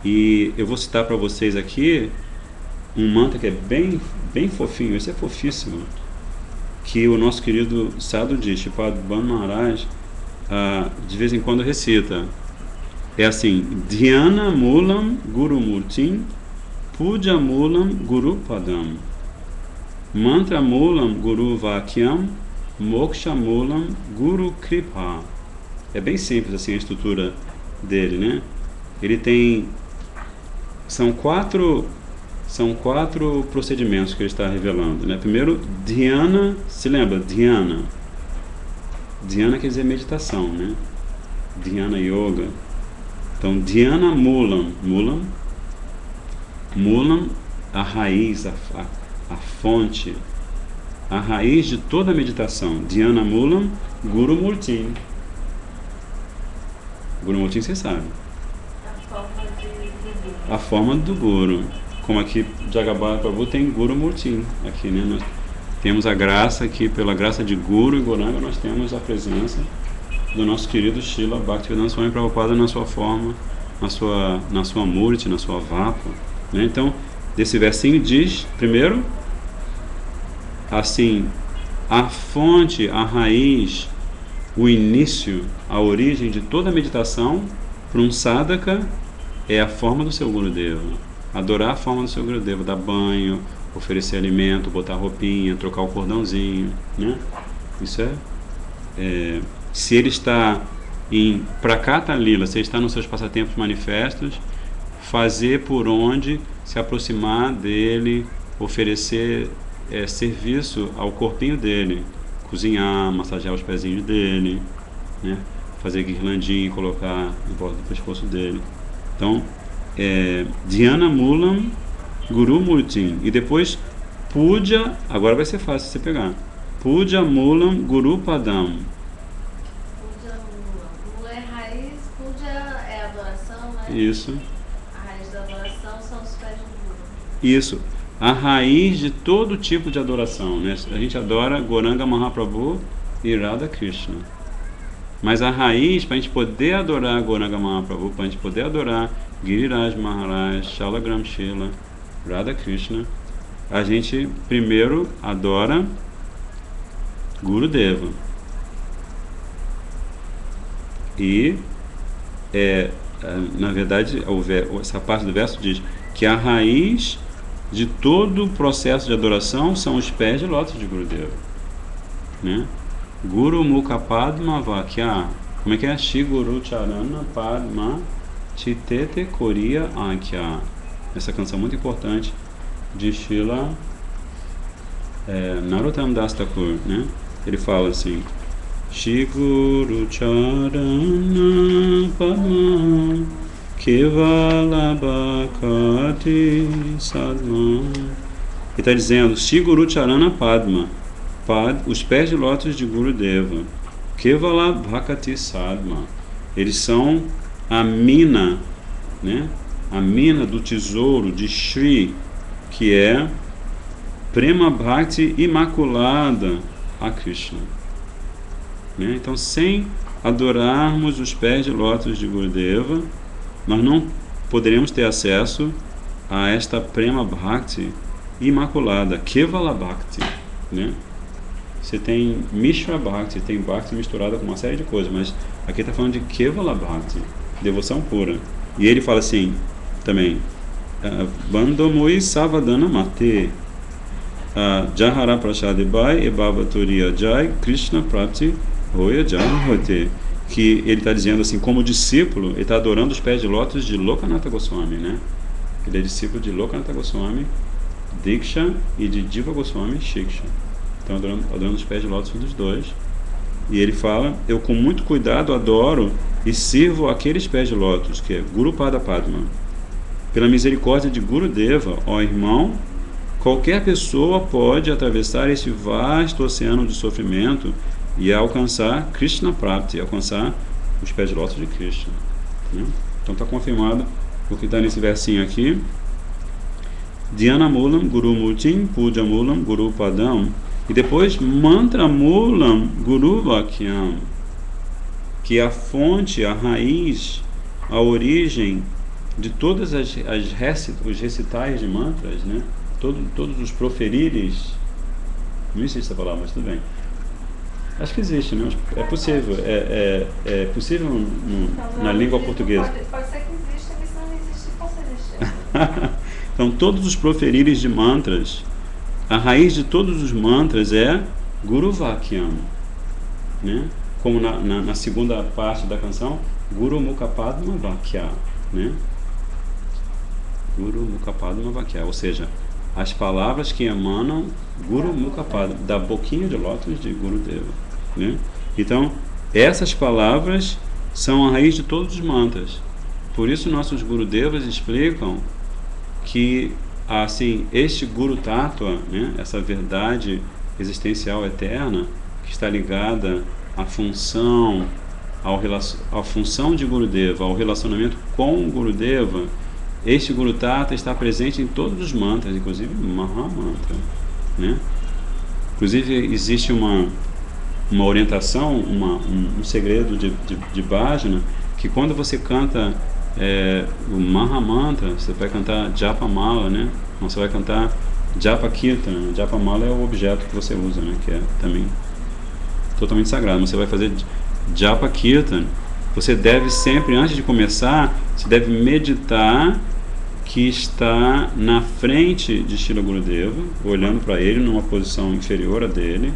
E eu vou citar para vocês aqui um mantra que é bem, bem fofinho, esse é fofíssimo, que o nosso querido Sadhu Shipad Ban Maharaj de vez em quando recita. É assim: Dhyana Mulam Guru Murtim, Puja Mulam Guru Padam, Mantra Mulam Guru Vakyam, Moksha Mulam Guru Kripa. É bem simples assim a estrutura dele, né? Ele tem são quatro procedimentos que ele está revelando, né? Primeiro, Dhyana, se lembra? Dhyana quer dizer meditação, né? Dhyana Yoga. Então, Dhyana Mulam, a raiz, a fonte, a raiz de toda a meditação. Dhyana Mulam, Guru Murti. Guru Murti, você sabe. A forma do Guru. Como aqui, Jagabhata Prabhu tem Guru Murti. Aqui, né? Nós temos a graça aqui, pela graça de Guru e Goranga, nós temos a presença do nosso querido Srila Bhaktivedanta Swami Prabhupada na sua forma, na sua Murti, na sua Vapa, né? Então, desse versinho diz, primeiro, assim, a fonte, a raiz, o início, a origem de toda a meditação para um sadhaka é a forma do seu Gurudeva. Adorar a forma do seu Gurudeva, dar banho, oferecer alimento, botar roupinha, trocar o cordãozinho, né? Isso se ele está em Prakata Lila, se ele está nos seus passatempos manifestos, fazer por onde se aproximar dele, oferecer serviço ao corpinho dele, cozinhar, massagear os pezinhos dele, né? Fazer guirlandinha e colocar em volta do pescoço dele. Então, Dhyana Mulam Guru Murti. E depois Puja, agora vai ser fácil você pegar. Puja Mulam Guru Padam. Puja Mula. Mula é raiz, Puja é adoração, né? Isso. A raiz da adoração são os pés do Guru. Isso. A raiz de todo tipo de adoração, né? A gente adora Gauranga Mahaprabhu e Radha Krishna. Mas a raiz, para a gente poder adorar Gauranga Mahaprabhu, para a gente poder adorar Giriraj Maharaj, Shalagram Shila, Radha Krishna, a gente primeiro adora Gurudeva. E, na verdade, essa parte do verso diz que a raiz de todo o processo de adoração são os pés de lótus de Gurudeva. né? Guru Mukha Padma Vakya. Como é que é? Shri Guru Charana Padma Chitete Koria Ankya. Essa canção muito importante de Srila Narottam Das Thakur, né? Ele fala assim: Shri Guru Charana Padma Kevala Bhakati Sadma. Ele está dizendo Shri Guru Charana Padma, os pés de lótus de Gurudeva, Kevala Bhakati Sadma. Eles são a mina, né? A mina do tesouro de Shri, que é Prema Bhakti imaculada a Krishna, né? Então, sem adorarmos os pés de lótus de Gurudeva, nós não poderemos ter acesso a esta Prema Bhakti imaculada, Kevala Bhakti, né? Você tem Mishra Bhakti, tem Bhakti misturada com uma série de coisas, mas aqui está falando de Kevala Bhakti, devoção pura. E ele fala assim também: Bandamui Savadana Mate Jahara Prashadibai e Bhavaturiya Jai Krishna Prapti Hoya Jai. Que ele está dizendo assim, como discípulo, ele está adorando os pés de lótus de Lokanatha Goswami, né? Ele é discípulo de Lokanatha Goswami Diksha e de Jiva Goswami Shiksha. Então adorando os pés de lótus dos dois. E ele fala: eu com muito cuidado adoro e sirvo aqueles pés de lótus, que é Guru Pada Padma. Pela misericórdia de Gurudeva, ó irmão, qualquer pessoa pode atravessar este vasto oceano de sofrimento e alcançar Krishna Prapti, alcançar os pés de lótus de Krishna, né? Então está confirmado o que está nesse versinho aqui. Dhyana Mulam Guru Mutim Puja Mulam Guru Padam. E depois Mantra Mulam Guru Vakyam, que é a fonte, a raiz, a origem de todas os recitais de mantras, né? Todos os proferires. Não existe essa palavra, mas tudo bem. Acho que existe, né? É possível. É possível na língua portuguesa. Pode ser que exista, mas se não existe, possa existir. Então, todos os proferires de mantras, a raiz de todos os mantras é Guru Vakyam, né? Como na segunda parte da canção, Guru Mukha Padma Vakya, né? Guru Mukha Padma Vakya, ou seja, as palavras que emanam Guru Mukha Padma, da boquinha de lótus de Gurudeva, né? Então, essas palavras são a raiz de todos os mantras. Por isso nossos Gurudevas explicam que assim, este Guru Tattva, né, essa verdade existencial eterna, que está ligada à função, à função de Gurudeva, ao relacionamento com Gurudeva, este Guru Tattva está presente em todos os mantras, inclusive no Mahamantra, né? Inclusive existe uma orientação, um segredo de bhajana, que quando você canta o Mahamantra, você vai cantar Japa Mala, né? Então, você vai cantar Japa Kirtana. Japa Mala é o objeto que você usa, né? Que é também totalmente sagrado. Você vai fazer Japa Kirtana. Você deve sempre, antes de começar, você deve meditar que está na frente de Srila Gurudeva, olhando para ele numa posição inferior a dele,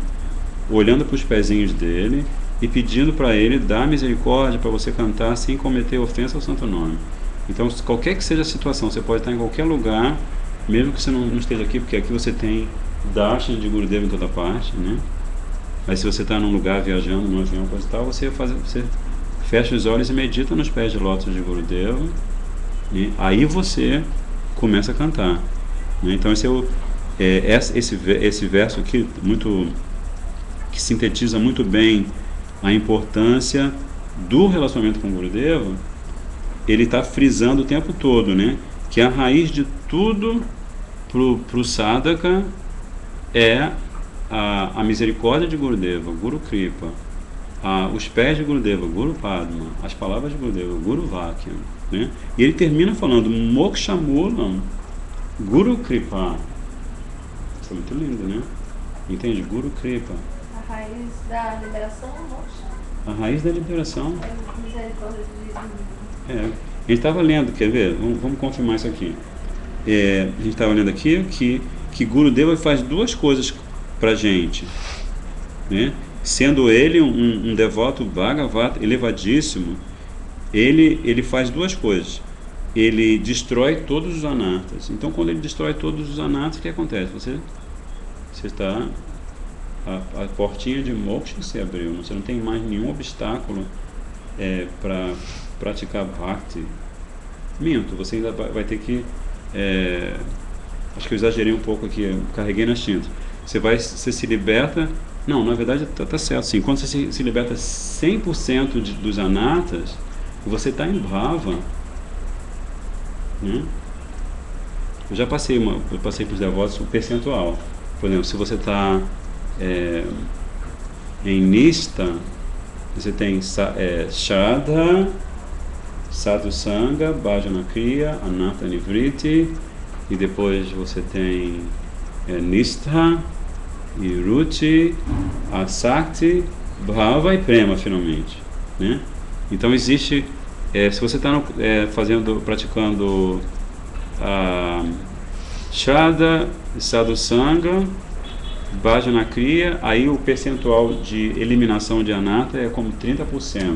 olhando para os pezinhos dele e pedindo para ele dar misericórdia para você cantar sem cometer ofensa ao santo nome. Então, qualquer que seja a situação, você pode estar em qualquer lugar, mesmo que você não esteja aqui, porque aqui você tem darshan de Gurudeva em toda parte, né? Mas se você está num lugar viajando, num avião, coisa e tal, você fecha os olhos e medita nos pés de lótus de Gurudeva, e aí você começa a cantar, né? Então esse verso aqui que sintetiza muito bem a importância do relacionamento com Gurudeva. Ele está frisando o tempo todo, né, que a raiz de tudo pro sadhaka é a misericórdia de Gurudeva, Guru Kripa, os pés de Gurudeva, Guru Padma, as palavras de Gurudeva, Guru Vakyam, né? E ele termina falando Moksha Mulam Guru Kripa. Isso é muito lindo, né? Entende? Guru Kripa. A raiz da liberação é moksha. A raiz da liberação. É misericórdia de Deus. A gente estava lendo, quer ver? Vamos confirmar isso aqui. A gente estava lendo aqui que Gurudeva faz duas coisas pra gente. né? Sendo ele um devoto Bhagavata elevadíssimo, ele faz duas coisas. Ele destrói todos os anartas. Então, quando ele destrói todos os anartas, o que acontece? Você está... A portinha de moksha se abriu. Você não tem mais nenhum obstáculo para praticar bhakti. Minto, você ainda vai ter que... acho que eu exagerei um pouco aqui, eu carreguei nas tintas. Você se liberta... Não, na verdade tá certo. Sim. Quando você se liberta 100% dos anartas, você está em bhava. Né? Eu já passei para os devotos o percentual. Por exemplo, se você está em Nista, você tem Shraddha, Sadhu Sangha, Bhajana Kriya, Anartha Nivriti, e depois você tem Nistha, e Ruchi, Asakti, Bhava e Prema, finalmente, né? Então existe, se você está praticando Shraddha, Sadhu Sangha, Bhajana Kriya, aí o percentual de eliminação de anarta é como 30%.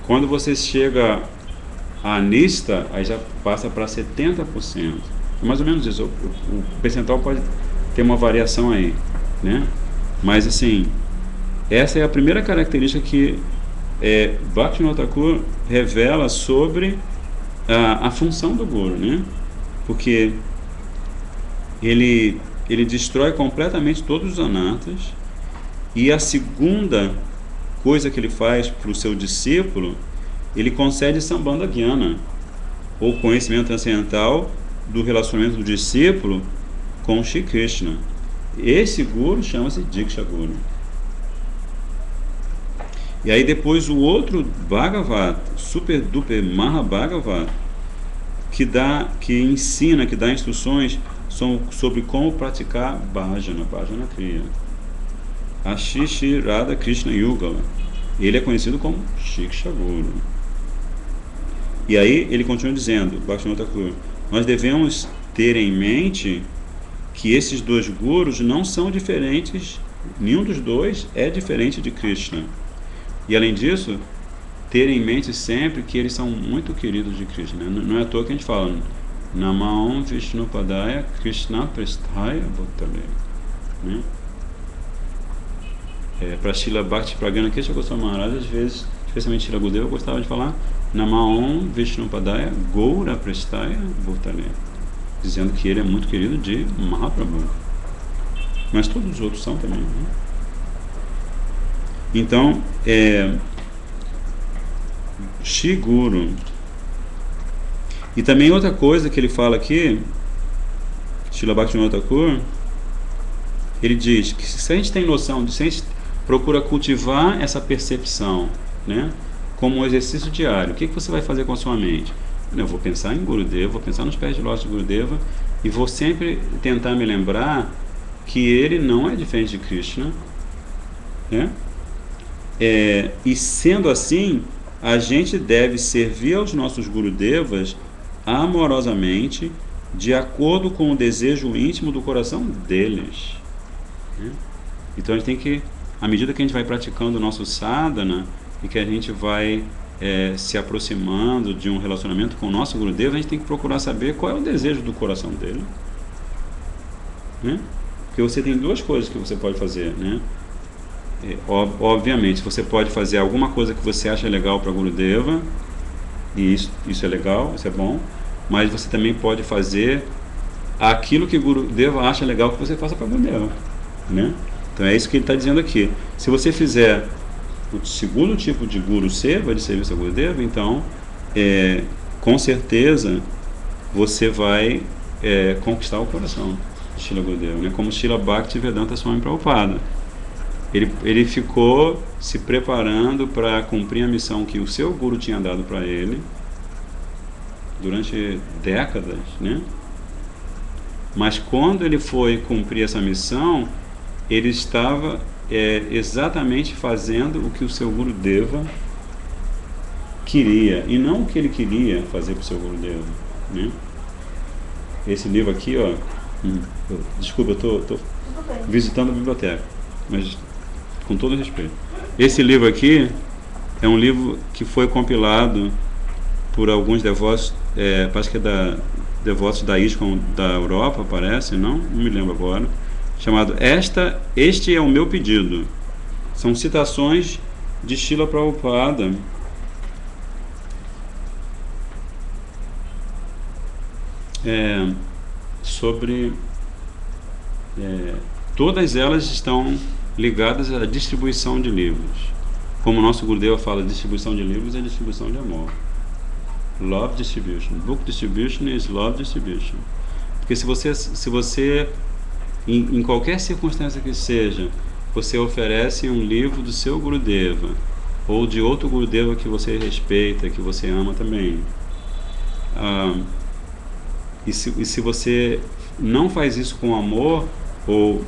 Quando você chega a Nista, aí já passa para 70%. É mais ou menos isso. O percentual pode ter uma variação aí, né? Mas assim, essa é a primeira característica que Bhaktivinoda Thakur revela sobre a função do Guru, né? Porque ele destrói completamente todos os anartas, e a segunda coisa que ele faz para o seu discípulo, ele concede Sambandha Gyana, ou conhecimento transcendental do relacionamento do discípulo com Shri Krishna. Esse Guru chama-se Diksha Guru. E aí depois o outro Bhagavata, Super Duper Mahabhagavata, que ensina, que dá instruções sobre como praticar Bhajana Kriya. Ashishi Radha Krishna Yugala. Ele é conhecido como Shiksha Guru. E aí ele continua dizendo, Bhaktivinoda Thakur, nós devemos ter em mente que esses dois gurus não são diferentes, nenhum dos dois é diferente de Krishna. E além disso, ter em mente sempre que eles são muito queridos de Krishna. Não é à toa que a gente fala Namaon Vishnupadaya Krishna Prasthaya Bhattale, né? Para Srila Bhakti Pragyana Kesha Goswami Maharaj, às vezes, especialmente Srila Gurudeva, gostava de falar Namaon Vishnupadaya Gaura Prasthaya Bhattale, dizendo que ele é muito querido de Mahaprabhu. Mas todos os outros são também, né? Então, Shri Guru. E também outra coisa que ele fala aqui, Srila Bhaktivinoda Thakur, ele diz que se a gente tem noção, se a gente procura cultivar essa percepção, né, como um exercício diário, o que você vai fazer com a sua mente? Eu vou pensar em Gurudeva, vou pensar nos pés de lótus de Gurudeva, e vou sempre tentar me lembrar que ele não é diferente de Krishna, né? E sendo assim, a gente deve servir aos nossos Gurudevas amorosamente, de acordo com o desejo íntimo do coração deles, né? Então a gente tem que, à medida que a gente vai praticando o nosso sadhana e que a gente vai se aproximando de um relacionamento com o nosso Gurudeva, a gente tem que procurar saber qual é o desejo do coração dele, né? Porque você tem duas coisas que você pode fazer, né? Obviamente, você pode fazer alguma coisa que você acha legal para Gurudeva, e isso é legal, isso é bom, mas você também pode fazer aquilo que Gurudeva acha legal que você faça para Gurudeva, né? Então é isso que ele está dizendo aqui. Se você fizer o segundo tipo de Guru Seva, de serviço a Gurudeva, então com certeza você vai conquistar o coração de Srila Gurudeva, né? Como Srila Bhaktivedanta Swami Prabhupada. Ele ficou se preparando para cumprir a missão que o seu Guru tinha dado para ele durante décadas, né? Mas quando ele foi cumprir essa missão, ele estava exatamente fazendo o que o seu Gurudeva queria, e não o que ele queria fazer para o seu Gurudeva, né? Esse livro aqui, ó, desculpa, eu estou visitando a biblioteca, mas com todo respeito. Esse livro aqui é um livro que foi compilado por alguns devotos, parece que é devotos da ISKCON da Europa, parece, não me lembro agora, chamado Este é o Meu Pedido. São citações de Srila Prabhupada sobre todas elas estão ligadas à distribuição de livros. Como o nosso Gurudeva fala, distribuição de livros é distribuição de amor. Love distribution. Book distribution is love distribution. Porque se você em qualquer circunstância que seja, você oferece um livro do seu Gurudeva ou de outro Gurudeva que você respeita, que você ama também, e se você não faz isso com amor, ou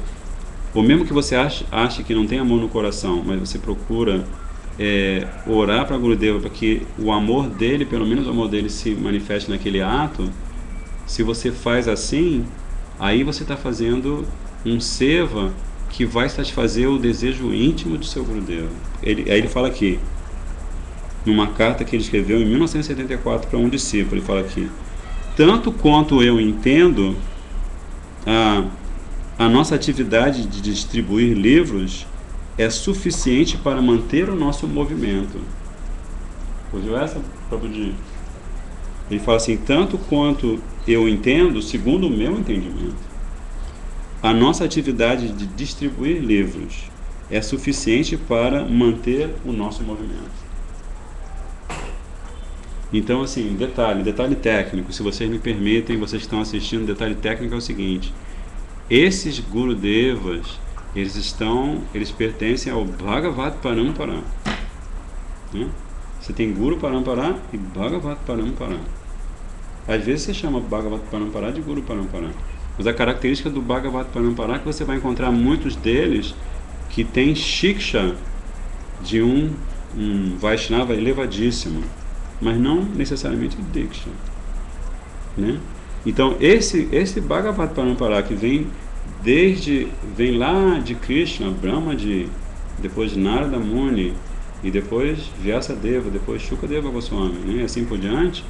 mesmo que você ache que não tem amor no coração, mas você procura orar para Gurudeva para que o amor dele, pelo menos o amor dele, se manifeste naquele ato, se você faz assim, aí você está fazendo um seva que vai satisfazer o desejo íntimo do seu Gurudeva. Aí ele fala aqui, numa carta que ele escreveu em 1974 para um discípulo, ele fala aqui: tanto quanto eu entendo, a nossa atividade de distribuir livros é suficiente para manter o nosso movimento. Ouviu essa, Prabhuji? Ele fala assim: tanto quanto eu entendo, segundo o meu entendimento, a nossa atividade de distribuir livros é suficiente para manter o nosso movimento. Então, assim, detalhe técnico, se vocês me permitem, vocês que estão assistindo, detalhe técnico é o seguinte: esses Gurudevas, eles pertencem ao Bhagavad Parampara, né? Você tem Guru Parampara e Bhagavad Parampara. Às vezes você chama Bhagavad Parampara de Guru Parampara, mas a característica do Bhagavad Parampara é que você vai encontrar muitos deles que têm Shiksha de um Vaishnava elevadíssimo, mas não necessariamente Diksha, né? Então esse Bhagavad Parampara que vem lá de Krishna, Brahma, depois de Narada Muni, e depois Vyasadeva, depois Shukadeva Goswami, né? E assim por diante,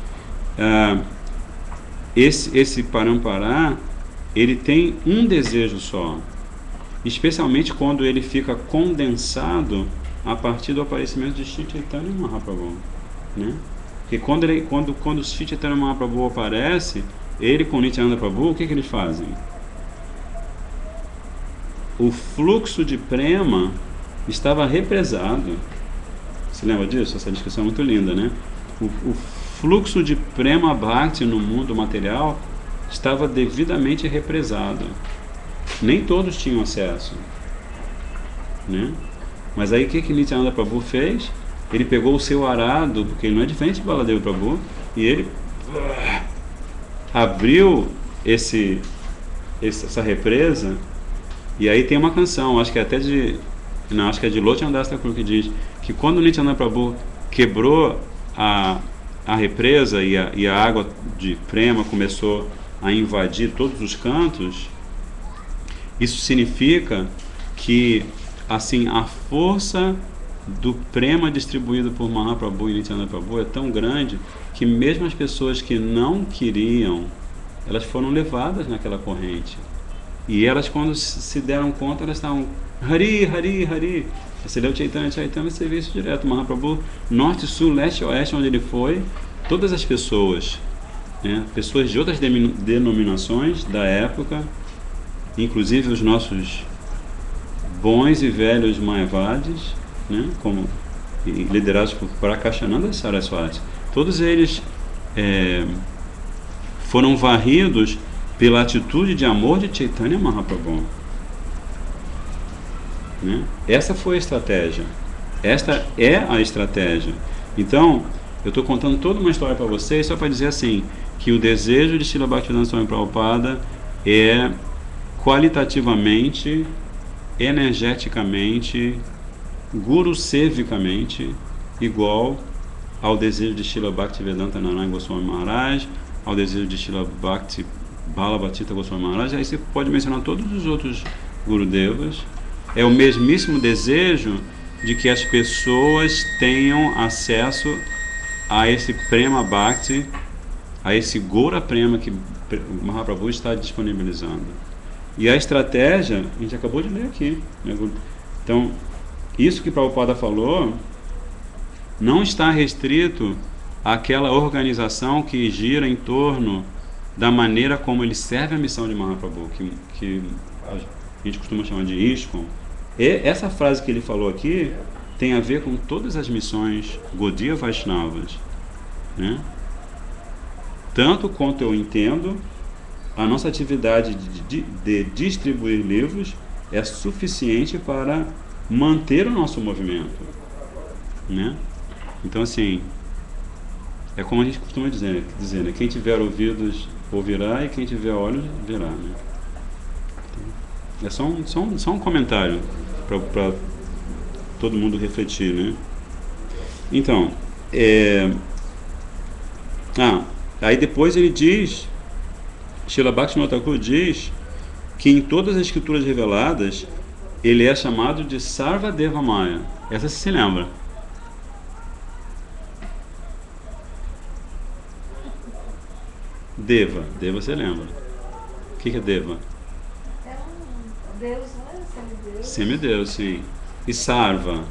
esse Parampara, ele tem um desejo só, especialmente quando ele fica condensado a partir do aparecimento de Shri Chaitanya Mahaprabhu, né? Porque quando Shri Chaitanya Mahaprabhu aparece, ele com Nityananda Prabhu, o que eles fazem? O fluxo de prema estava represado. Você lembra disso? Essa descrição é muito linda, né? O fluxo de prema bhakti no mundo material estava devidamente represado. Nem todos tinham acesso, né? Mas aí o que Nityananda Prabhu fez? Ele pegou o seu arado, porque ele não é diferente de Baladeva Prabhu, e ele abriu essa represa. E aí tem uma canção, acho que é de Lochandas Thakur, que diz que quando o Nityananda Prabhu quebrou a represa e a água de prema começou a invadir todos os cantos, isso significa que, assim, a força do prema distribuído por Mahaprabhu e Nityananda Prabhu é tão grande que mesmo as pessoas que não queriam, elas foram levadas naquela corrente. E elas, quando se deram conta, elas estavam Hari, Hari, Hari. Você leu Chaitanya, você vê isso direto. Mahaprabhu, norte, sul, leste, oeste, onde ele foi, todas as pessoas, né, pessoas de outras denominações da época, inclusive os nossos bons e velhos Mayavadis, né, como liderados por Prakashananda Saraswati, todos eles foram varridos pela atitude de amor de Chaitanya Mahaprabhu, né? Essa foi a estratégia. Esta é a estratégia. Então, eu estou contando toda uma história para vocês só para dizer assim, que o desejo de Srila Bhaktivedanta Swami Prabhupada é qualitativamente, energeticamente, guru-sevicamente igual ao desejo de Srila Bhaktivedanta Narayana Goswami Maharaj, ao desejo de Srila Bhakti Bala Bhattita Goswami Maharaj. Aí você pode mencionar todos os outros Gurudevas, é o mesmíssimo desejo de que as pessoas tenham acesso a esse Prema Bhakti, a esse Gaura Prema que o Mahaprabhu está disponibilizando. E a estratégia, a gente acabou de ler aqui, né? Então, isso que Prabhupada falou não está restrito àquela organização que gira em torno da maneira como ele serve a missão de Mahaprabhu, que a gente costuma chamar de ISKCON. E essa frase que ele falou aqui tem a ver com todas as missões Gaudiya Vaishnavas, né? Tanto quanto eu entendo, a nossa atividade de distribuir livros é suficiente para manter o nosso movimento, né? Então, assim, é como a gente costuma dizer, né? Quem tiver ouvidos ouvirá e quem tiver olhos verá, né? É só um comentário para todo mundo refletir, né? Então, aí depois ele diz, Srila Bhaktivinoda Thakur diz que em todas as escrituras reveladas ele é chamado de Sarvadeva Maya. Essa você se lembra? Deva você lembra? O que é Deva? É um Deus, não é? Semideus. Semideus, sim. E Sarva,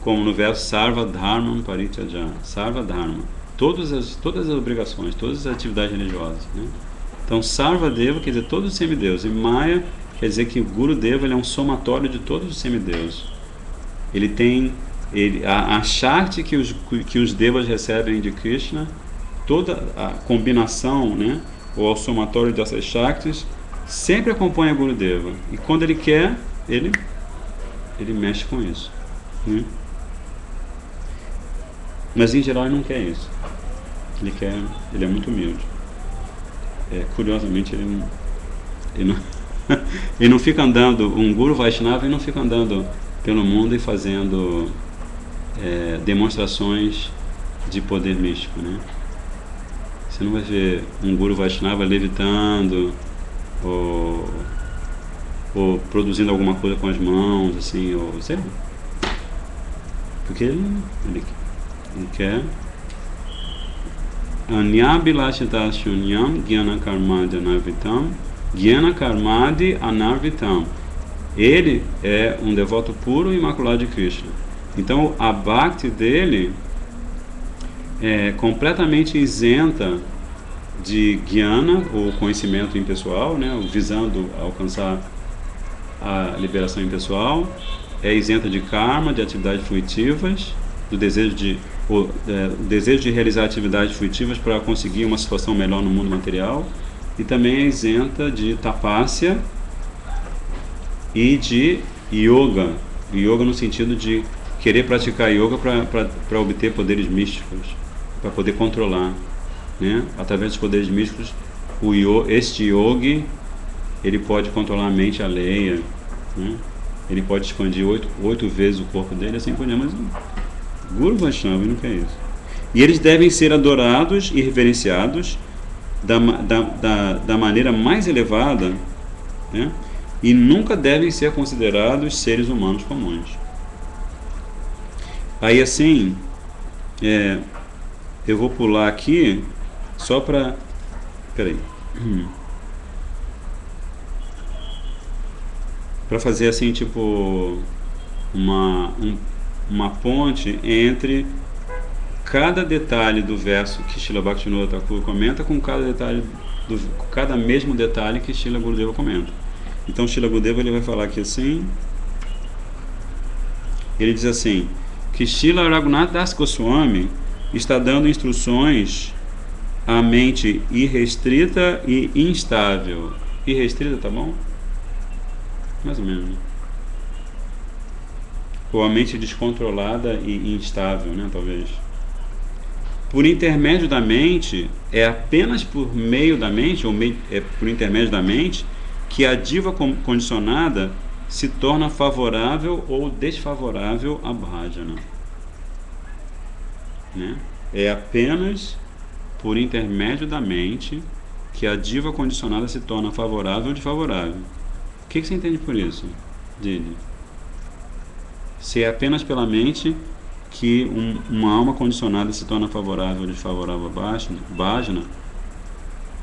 como no verso Sarva Dharmam Parityaja, Sarva Dharma, todas as obrigações, todas as atividades religiosas, né? Então Sarva Deva quer dizer todos os semideus, e Maya quer dizer que o Guru Deva ele é um somatório de todos os semideus. Ele tem a Shakti que os devas recebem de Krishna, toda a combinação, né, ou o somatório dessas Shaktis sempre acompanha Guru Deva, e quando ele quer, ele mexe com isso, né? Mas em geral ele não quer isso. Ele é muito humilde. Curiosamente ele não ele não fica andando, um Guru Vaishnava ele não fica andando pelo mundo e fazendo demonstrações de poder místico, né? Você não vai ver um Guru Vaishnava levitando ou produzindo alguma coisa com as mãos, assim, ou sei lá. Porque ele quer Anyabhilashita Shunyam Gyana Karmadi Anarvitam Gyana Karmadi Anarvitam. Ele é um devoto puro e imaculado de Krishna. Então a Bhakti dele é completamente isenta de Gyana, ou conhecimento impessoal, né, visando alcançar a liberação impessoal, é isenta de karma, de atividades fruitivas, do desejo de realizar atividades fruitivas para conseguir uma situação melhor no mundo material, e também é isenta de tapasya e de yoga no sentido de querer praticar yoga para obter poderes místicos, para poder controlar, né? Através dos poderes místicos, este yogi ele pode controlar a mente alheia, né? Ele pode expandir 8 vezes o corpo dele, assim por diante. Mas Guru Vaishnava não quer isso. E eles devem ser adorados e reverenciados da maneira mais elevada, né? E nunca devem ser considerados seres humanos comuns. Aí assim, eu vou pular aqui só para... Peraí. Para fazer assim, tipo, uma ponte entre cada detalhe do verso que Srila Bhaktivinoda Thakur comenta com cada mesmo detalhe que Srila Gurudeva comenta. Então Srila Gurudeva ele vai falar aqui assim, ele diz assim, que Srila Raghunath Das Goswami está dando instruções à mente irrestrita e instável. Irrestrita, tá bom? Mais ou menos. Ou a mente descontrolada e instável, né, talvez. Por intermédio da mente, é apenas por meio da mente, por intermédio da mente, que a diva condicionada se torna favorável ou desfavorável a bhajana, né? É apenas por intermédio da mente que a diva condicionada se torna favorável ou desfavorável. O que você entende por isso, Didi? Se é apenas pela mente que uma alma condicionada se torna favorável ou desfavorável a Bhajana,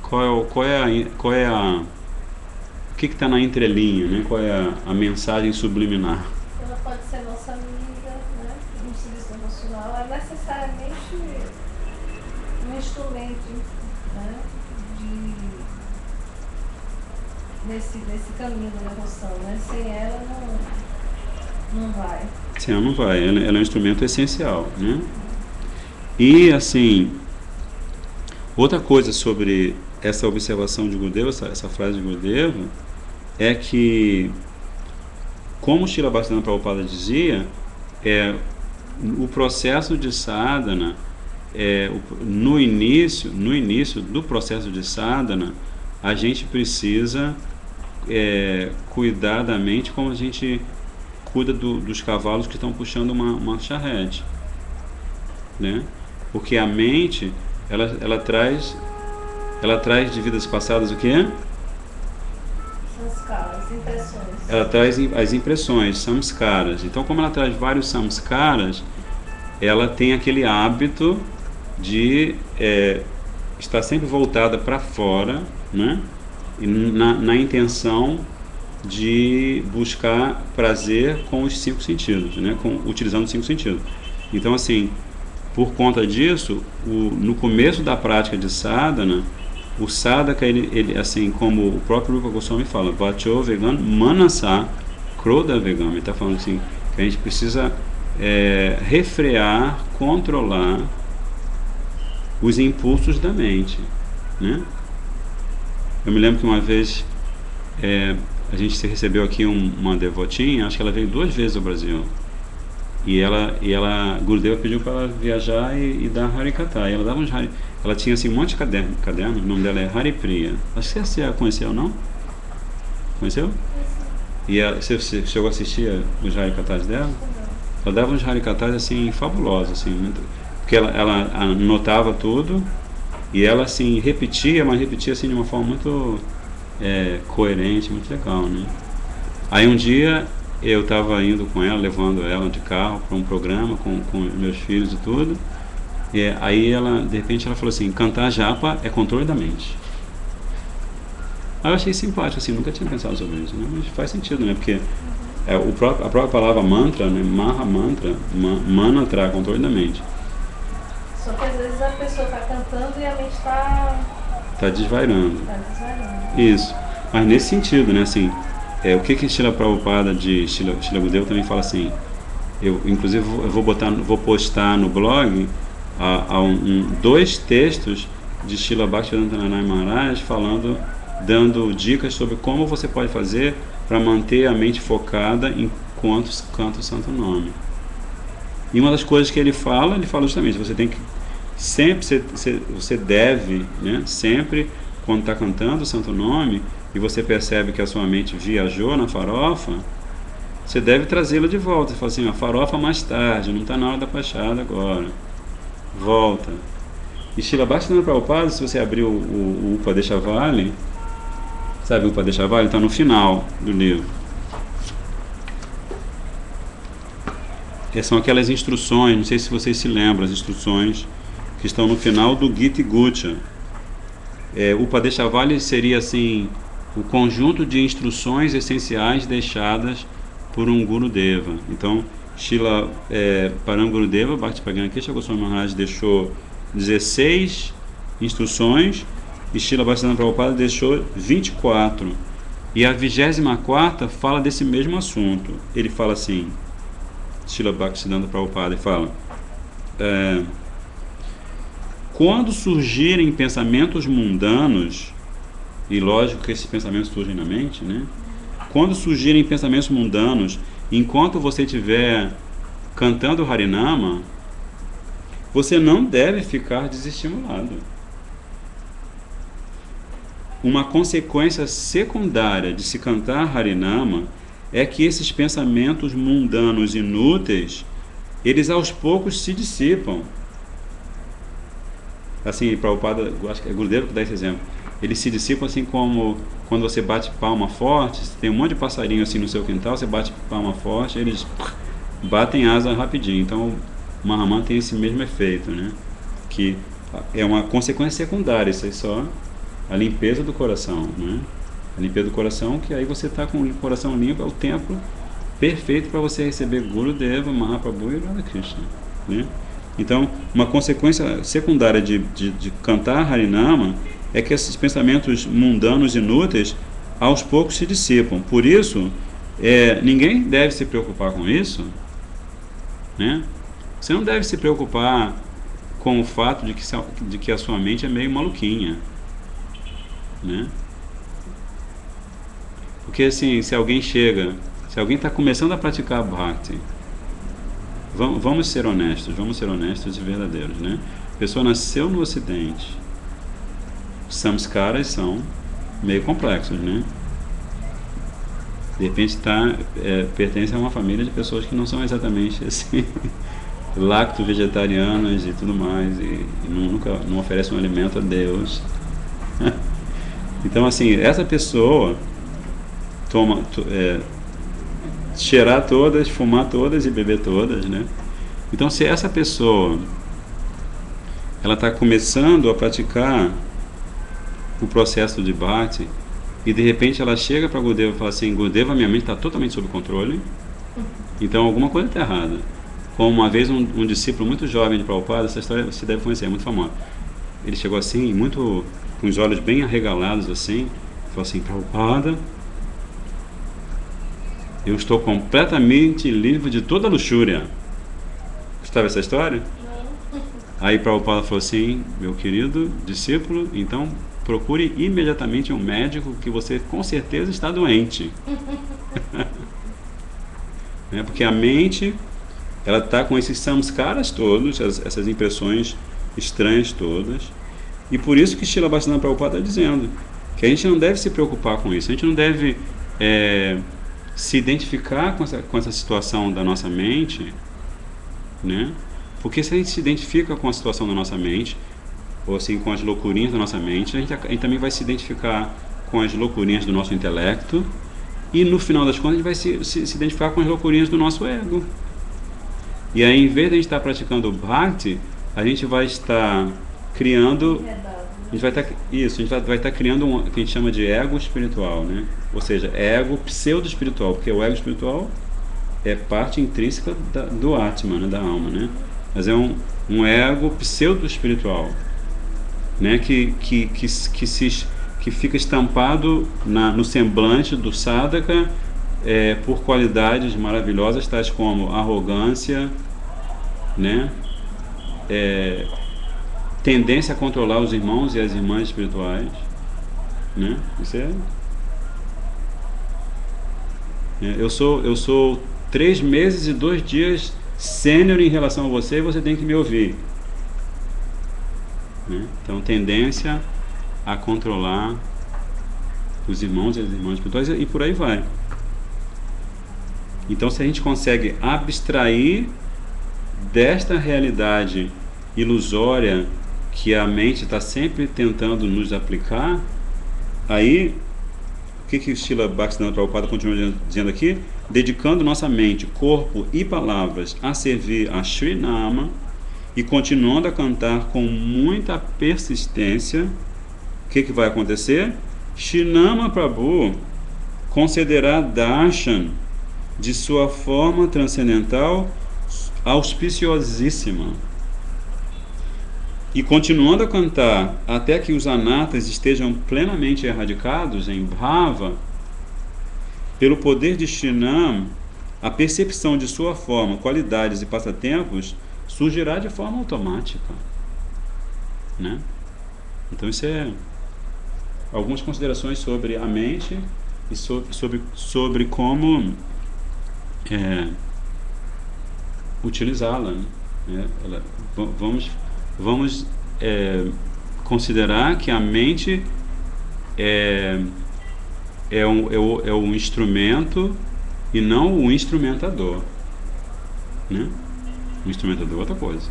qual é a o que está na entrelinha, né? Qual é a mensagem subliminar? Ela pode ser nossa amiga, né? Um serviço emocional, é necessariamente um instrumento, né? Nesse caminho da devoção, né? Sem ela não vai. Sem ela não vai, ela é um instrumento essencial, né? E assim, outra coisa sobre essa observação de Gurudeva, essa frase de Gurudeva, é que, como Srila Bhaktivedanta Prabhupada dizia, o processo de sadhana, no início do processo de sadhana, a gente precisa cuidar da mente como a gente cuida dos cavalos que estão puxando uma charrete, né? Porque a mente, ela traz de vidas passadas o quê? Samskaras, impressões. Ela traz as impressões, samskaras. Então, como ela traz vários samskaras, ela tem aquele hábito de estar sempre voltada para fora, né? E na intenção de buscar prazer com os 5 sentidos, né? Utilizando os 5 sentidos. Então, assim, por conta disso, no começo da prática de sadhana, o sadhaka, ele assim como o próprio Rupa Goswami fala, Vacho Vegan Manasa Krodha Vegan, ele está falando assim, que a gente precisa refrear, controlar os impulsos da mente, né? Eu me lembro que uma vez a gente recebeu aqui uma devotinha, acho que ela veio 2 vezes ao Brasil. E ela Gurudeva pediu para ela viajar e dar Harikatha. E ela dava uns ela tinha assim um monte de caderno, o nome dela é Haripriya. Acho que você já conheceu, não? Conheceu? E você chegou a assistir os Harikathas dela? Ela dava uns Harikathas assim fabulosos, assim, muito, porque ela anotava tudo e ela assim repetia, mas repetia assim de uma forma muito coerente, muito legal, né? Aí um dia eu estava indo com ela, levando ela de carro para um programa com meus filhos e tudo. E aí de repente ela falou assim, cantar japa é controle da mente. Aí eu achei simpático, assim, nunca tinha pensado sobre isso, né? Mas faz sentido, né? Porque a própria palavra mantra, né? Maha mantra, manatra, controle da mente. Só que às vezes a pessoa está cantando e a mente está desvairando. Tá desvairando. Isso. Mas nesse sentido, né? Assim, o que Srila Prabhupada de Srila Gurudeva também fala assim, inclusive vou postar no blog 2 textos de Srila Bhaktivedanta Maharaj dando dicas sobre como você pode fazer para manter a mente focada enquanto canta o Santo Nome. E uma das coisas que ele fala justamente, você tem que sempre, você deve, né, sempre quando está cantando o Santo Nome e você percebe que a sua mente viajou na farofa, você deve trazê-la de volta. Você fala assim, a farofa mais tarde, não está na hora da pachada agora. Volta. E Srila Bhaktivedanta Prabhupada, se você abrir o Upadeshavali, sabe o Upadeshavali? Está no final do livro. São aquelas instruções, não sei se vocês se lembram, as instruções que estão no final do Gita e Gucha. O Upadeshavali seria assim, o conjunto de instruções essenciais deixadas por um Gurudeva. Então, Srila Param Gurudeva, Bhaktivedanta Keshav Goswami Maharaj deixou 16 instruções e Srila Bhaktivedanta Prabhupada deixou 24. E a 24ª fala desse mesmo assunto. Ele fala assim, Srila Bhaktivedanta Prabhupada fala, quando surgirem pensamentos mundanos, e lógico que esses pensamentos surgem na mente, né? Quando surgirem pensamentos mundanos, enquanto você estiver cantando Harinama, você não deve ficar desestimulado. Uma consequência secundária de se cantar Harinama é que esses pensamentos mundanos inúteis, eles aos poucos se dissipam. assim, Prabhupada, acho que é Gurudeva que dá esse exemplo. Eles se dissipam assim como quando você bate palma forte, tem um monte de passarinho assim no seu quintal, você bate palma forte, eles batem asa rapidinho. Então, o Mahaman tem esse mesmo efeito, né? Que é uma consequência secundária, isso aí só a limpeza do coração, né? A limpeza do coração, que aí você está com o coração limpo, é o templo perfeito para você receber Gurudeva, Mahaprabhu e Radha Krishna, né? Então, uma consequência secundária de cantar Harinama é que esses pensamentos mundanos inúteis aos poucos se dissipam. Por isso, ninguém deve se preocupar com isso, né? Você não deve se preocupar com o fato de que a sua mente é meio maluquinha, né? Porque assim, se alguém está começando a praticar Bhakti, vamos ser honestos e verdadeiros, né? A pessoa nasceu no Ocidente, samskaras são meio complexos, né? De repente pertence a uma família de pessoas que não são exatamente assim lacto-vegetarianas e tudo mais, e nunca não oferecem um alimento a Deus. Então assim, essa pessoa cheirar todas, fumar todas e beber todas, né? Então se essa pessoa ela está começando a praticar o processo de Bhakti e de repente ela chega para Gurudeva e fala assim: Gurudeva, minha mente está totalmente sob controle, então alguma coisa está errada. Como uma vez um discípulo muito jovem de Prabhupada, essa história você deve conhecer, é muito famosa. Ele chegou assim, muito com os olhos bem arregalados assim, falou assim: Prabhupada, eu estou completamente livre de toda luxúria. Gostava dessa história? Não. Aí Prabhupada falou assim: meu querido discípulo, então procure imediatamente um médico, que você com certeza está doente. Né? Porque a mente, ela está com esses samskaras todos, essas impressões estranhas todas, e por isso que Srila Bhaktivinoda Prabhupada está dizendo que a gente não deve se preocupar com isso, a gente não deve se identificar com essa situação da nossa mente, né? Porque se a gente se identifica com a situação da nossa mente, ou assim, com as loucurinhas da nossa mente, a gente também vai se identificar com as loucurinhas do nosso intelecto, e no final das contas a gente vai se identificar com as loucurinhas do nosso ego. E aí, em vez de a gente estar praticando o Bhakti, a gente vai estar criando, a gente vai estar criando o que a gente chama de ego espiritual, né? Ou seja, ego pseudo-espiritual, porque o ego espiritual é parte intrínseca do Atma, né? Da alma, né? Mas é um ego pseudo-espiritual, né? Que fica estampado no semblante do sadhaka, por qualidades maravilhosas, tais como arrogância, né? Tendência a controlar os irmãos e as irmãs espirituais, né? Isso eu sou 3 meses e 2 dias sênior em relação a você, e você tem que me ouvir, né? Então, tendência a controlar os irmãos e as irmãs espirituais, e por aí vai. Então, se a gente consegue abstrair desta realidade ilusória que a mente está sempre tentando nos aplicar, aí o que o Srila Bhaktivinoda Prabhupada continua dizendo aqui? Dedicando nossa mente, corpo e palavras a servir a Shri Nama e continuando a cantar com muita persistência, o que vai acontecer? Shri Nama Prabhu concederá darshan de sua forma transcendental auspiciosíssima. E continuando a cantar até que os anatas estejam plenamente erradicados em bhava, pelo poder de Shrinam, a percepção de sua forma, qualidades e passatempos surgirá de forma automática, né? Então isso é algumas considerações sobre a mente e sobre como utilizá-la, né? Vamos considerar que a mente é um instrumento e não o instrumentador, né? O instrumentador é outra coisa.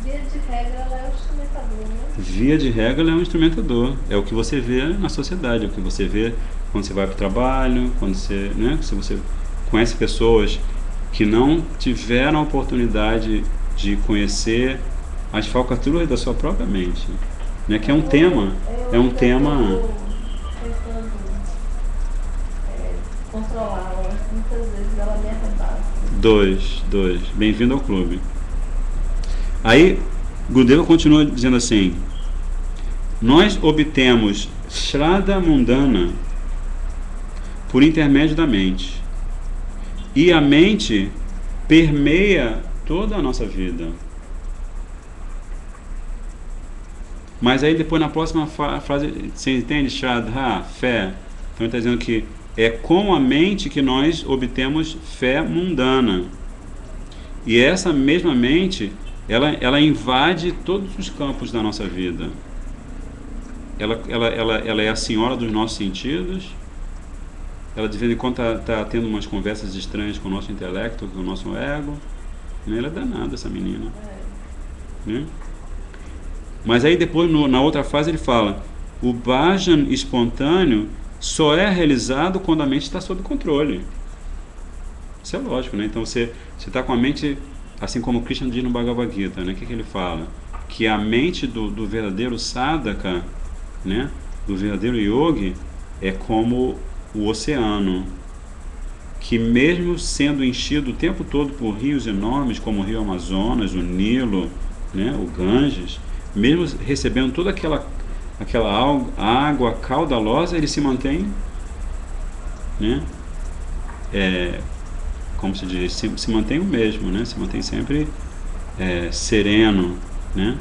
Dia de regra, ela é o instrumentador, né? Via de regra, ele é um instrumentador. É o que você vê na sociedade, é o que você vê quando você vai para o trabalho, quando você, né, se você conhece pessoas que não tiveram a oportunidade de conhecer as falcatruas da sua própria mente, né, que é um tema, Tentando controlá-la. Muitas vezes ela me arrebata. Dois. Bem-vindo ao clube. Aí, Gurudeva continua dizendo assim: nós obtemos Shraddha mundana por intermédio da mente. E a mente permeia toda a nossa vida. Mas aí depois na próxima frase, você entende? Shraddha, fé. Então ele está dizendo que é com a mente que nós obtemos fé mundana. E essa mesma mente, ela invade todos os campos da nossa vida. Ela é a senhora dos nossos sentidos. Ela de vez em quando está tendo umas conversas estranhas com o nosso intelecto, com o nosso ego. Ela é danada, essa menina. Né? Mas aí depois, na outra fase, ele fala: o bhajan espontâneo só é realizado quando a mente está sob controle. Isso é lógico, né? Então você está com a mente, assim como Krishna diz no Bhagavad Gita, né? O que ele fala? Que a mente do verdadeiro sadhaka, né? Do verdadeiro yogi, é como o oceano, que mesmo sendo enchido o tempo todo por rios enormes, como o rio Amazonas, o Nilo, né? O Ganges, mesmo recebendo toda aquela água caudalosa, ele se mantém, né? Como se diz, se mantém o mesmo, né? Se mantém sempre sereno, né?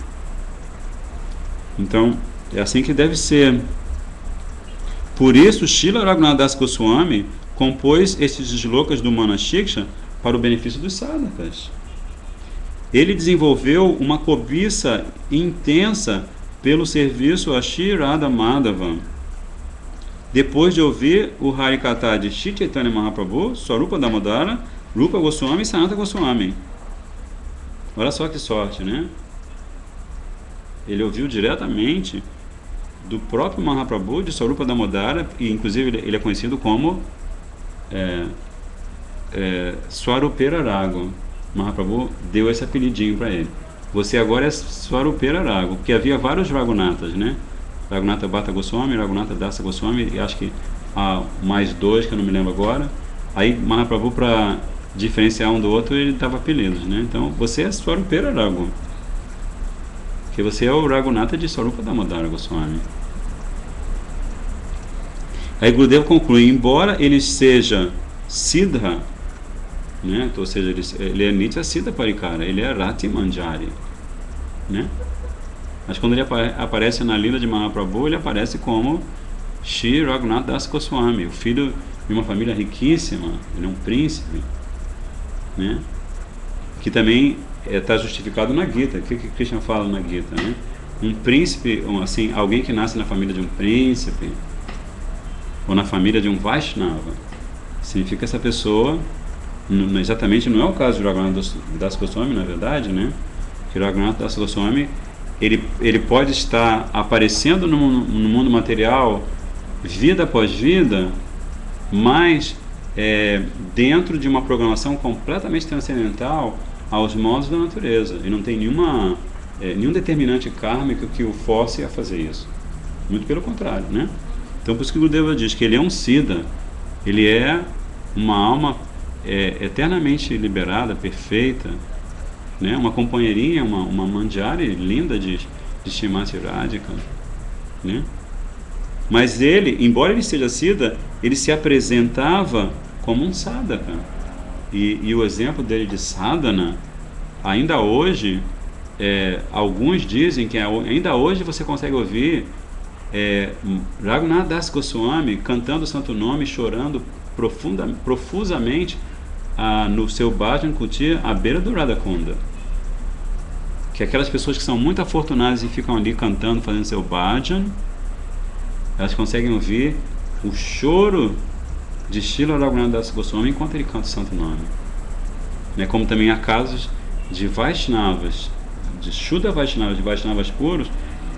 Então, é assim que deve ser. Por isso, Srila Raghunath Das Goswami compôs esses shlokas do Manashiksha para o benefício dos sadhakas. Ele desenvolveu uma cobiça intensa pelo serviço a Shri Radha Madhava. Depois de ouvir o Harikatha de Shri Chaitanya Mahaprabhu, Swarupa Damodara, Rupa Goswami e Sanatana Goswami. Olha só que sorte, né? Ele ouviu diretamente do próprio Mahaprabhu, de Swarupa Damodara, e inclusive ele é conhecido como Swarupera Rago. Mahaprabhu deu esse apelidinho para ele. Você agora é Swarupera Rago, porque havia vários Raghunathas, né? Raghunatha Bhatta Goswami, Raghunatha Dasa Goswami, e acho que há mais dois que eu não me lembro agora. Aí Mahaprabhu, para diferenciar um do outro, ele dava apelidos, né? Então você é Swarupera Rago, porque você é o Raghunatha de Swarupa Damodara Goswami. Aí Gurudeva conclui: embora ele seja Siddha, né? Ou seja, ele é Nitya Siddha Parikara, ele é Rati Manjari, né? Mas quando ele aparece na lila de Mahaprabhu, ele aparece como Shri Raghunath Das Goswami, o filho de uma família riquíssima, ele é um príncipe, né? Que também está justificado na Gita. O que Krishna fala na Gita, né? Um príncipe, assim, alguém que nasce na família de um príncipe ou na família de um Vaishnava, significa essa pessoa, exatamente não é o caso de Raghunath Das Goswami, na verdade, né? Que Raghunath Das Goswami, ele pode estar aparecendo no mundo material vida após vida, mas dentro de uma programação completamente transcendental aos modos da natureza, e não tem nenhum determinante kármico que o force a fazer isso. Muito pelo contrário, né? Então por isso que Gurudeva diz que ele é um Siddha, ele é uma alma eternamente liberada, perfeita, né? Uma companheirinha, uma manjari linda de Srimati Radhika, né? Mas ele, embora ele seja Siddha, ele se apresentava como um sadhaka, e o exemplo dele de sadhana, ainda hoje, alguns dizem que ainda hoje você consegue ouvir Raghunath Das Goswami cantando o santo nome, chorando profusamente no seu bhajan kutir à beira do Radhakunda. Que aquelas pessoas que são muito afortunadas e ficam ali cantando, fazendo seu bhajan, elas conseguem ouvir o choro de Srila Raghunath Das Goswami enquanto ele canta o santo nome, né? Como também há casos de Vaishnavas de Shuddha Vaishnavas, de Vaishnavas puros,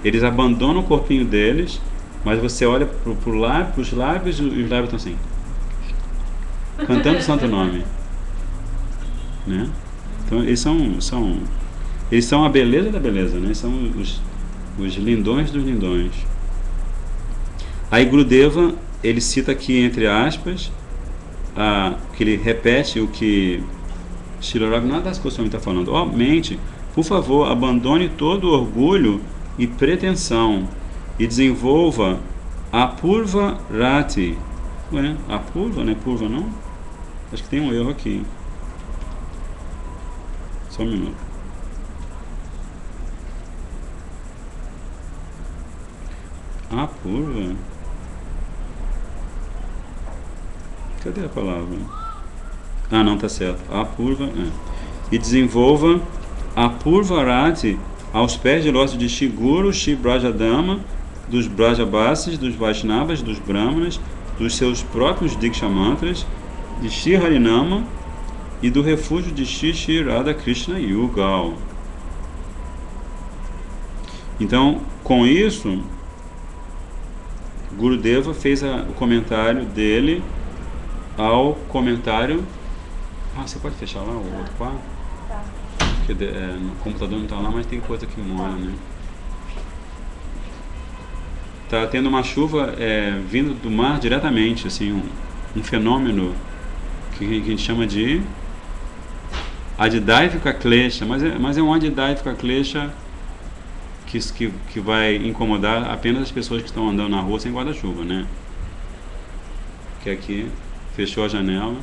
eles abandonam o corpinho deles, mas você olha para os lábios e os lábios estão assim, cantando o santo nome, né? Então eles são a beleza da beleza, né? São os lindões dos lindões. Aí Gurudeva, ele cita aqui entre aspas, que ele repete o que Srila Raghunath Das Goswami está falando. Mente, por favor, abandone todo orgulho e pretensão e desenvolva a Purva Rati. Ué, a Purva, não é Purva não? Acho que tem um erro aqui. Só um minuto. A Purva? Cadê a palavra? Ah, não, tá certo. A Purva. E desenvolva a Purva Rati aos pés de lótus de Shri Guru, Shri Brajadama, dos Brajabasis, dos Vaishnavas, dos Brahmanas, dos seus próprios Diksha Mantras, de Shri Harinama e do refúgio de Shri Radha Krishna Yugal. Então, com isso, Gurudeva fez o comentário dele ao comentário. Você pode fechar lá o outro quarto? Tá. Porque no computador não está lá, mas tem coisa que molha, né? Tá tendo uma chuva vindo do mar diretamente, assim, um fenômeno que a gente chama de Adidaitika Klesha, mas é um Adidaitika Klesha que vai incomodar apenas as pessoas que estão andando na rua sem guarda-chuva, né? Que aqui fechou a janela,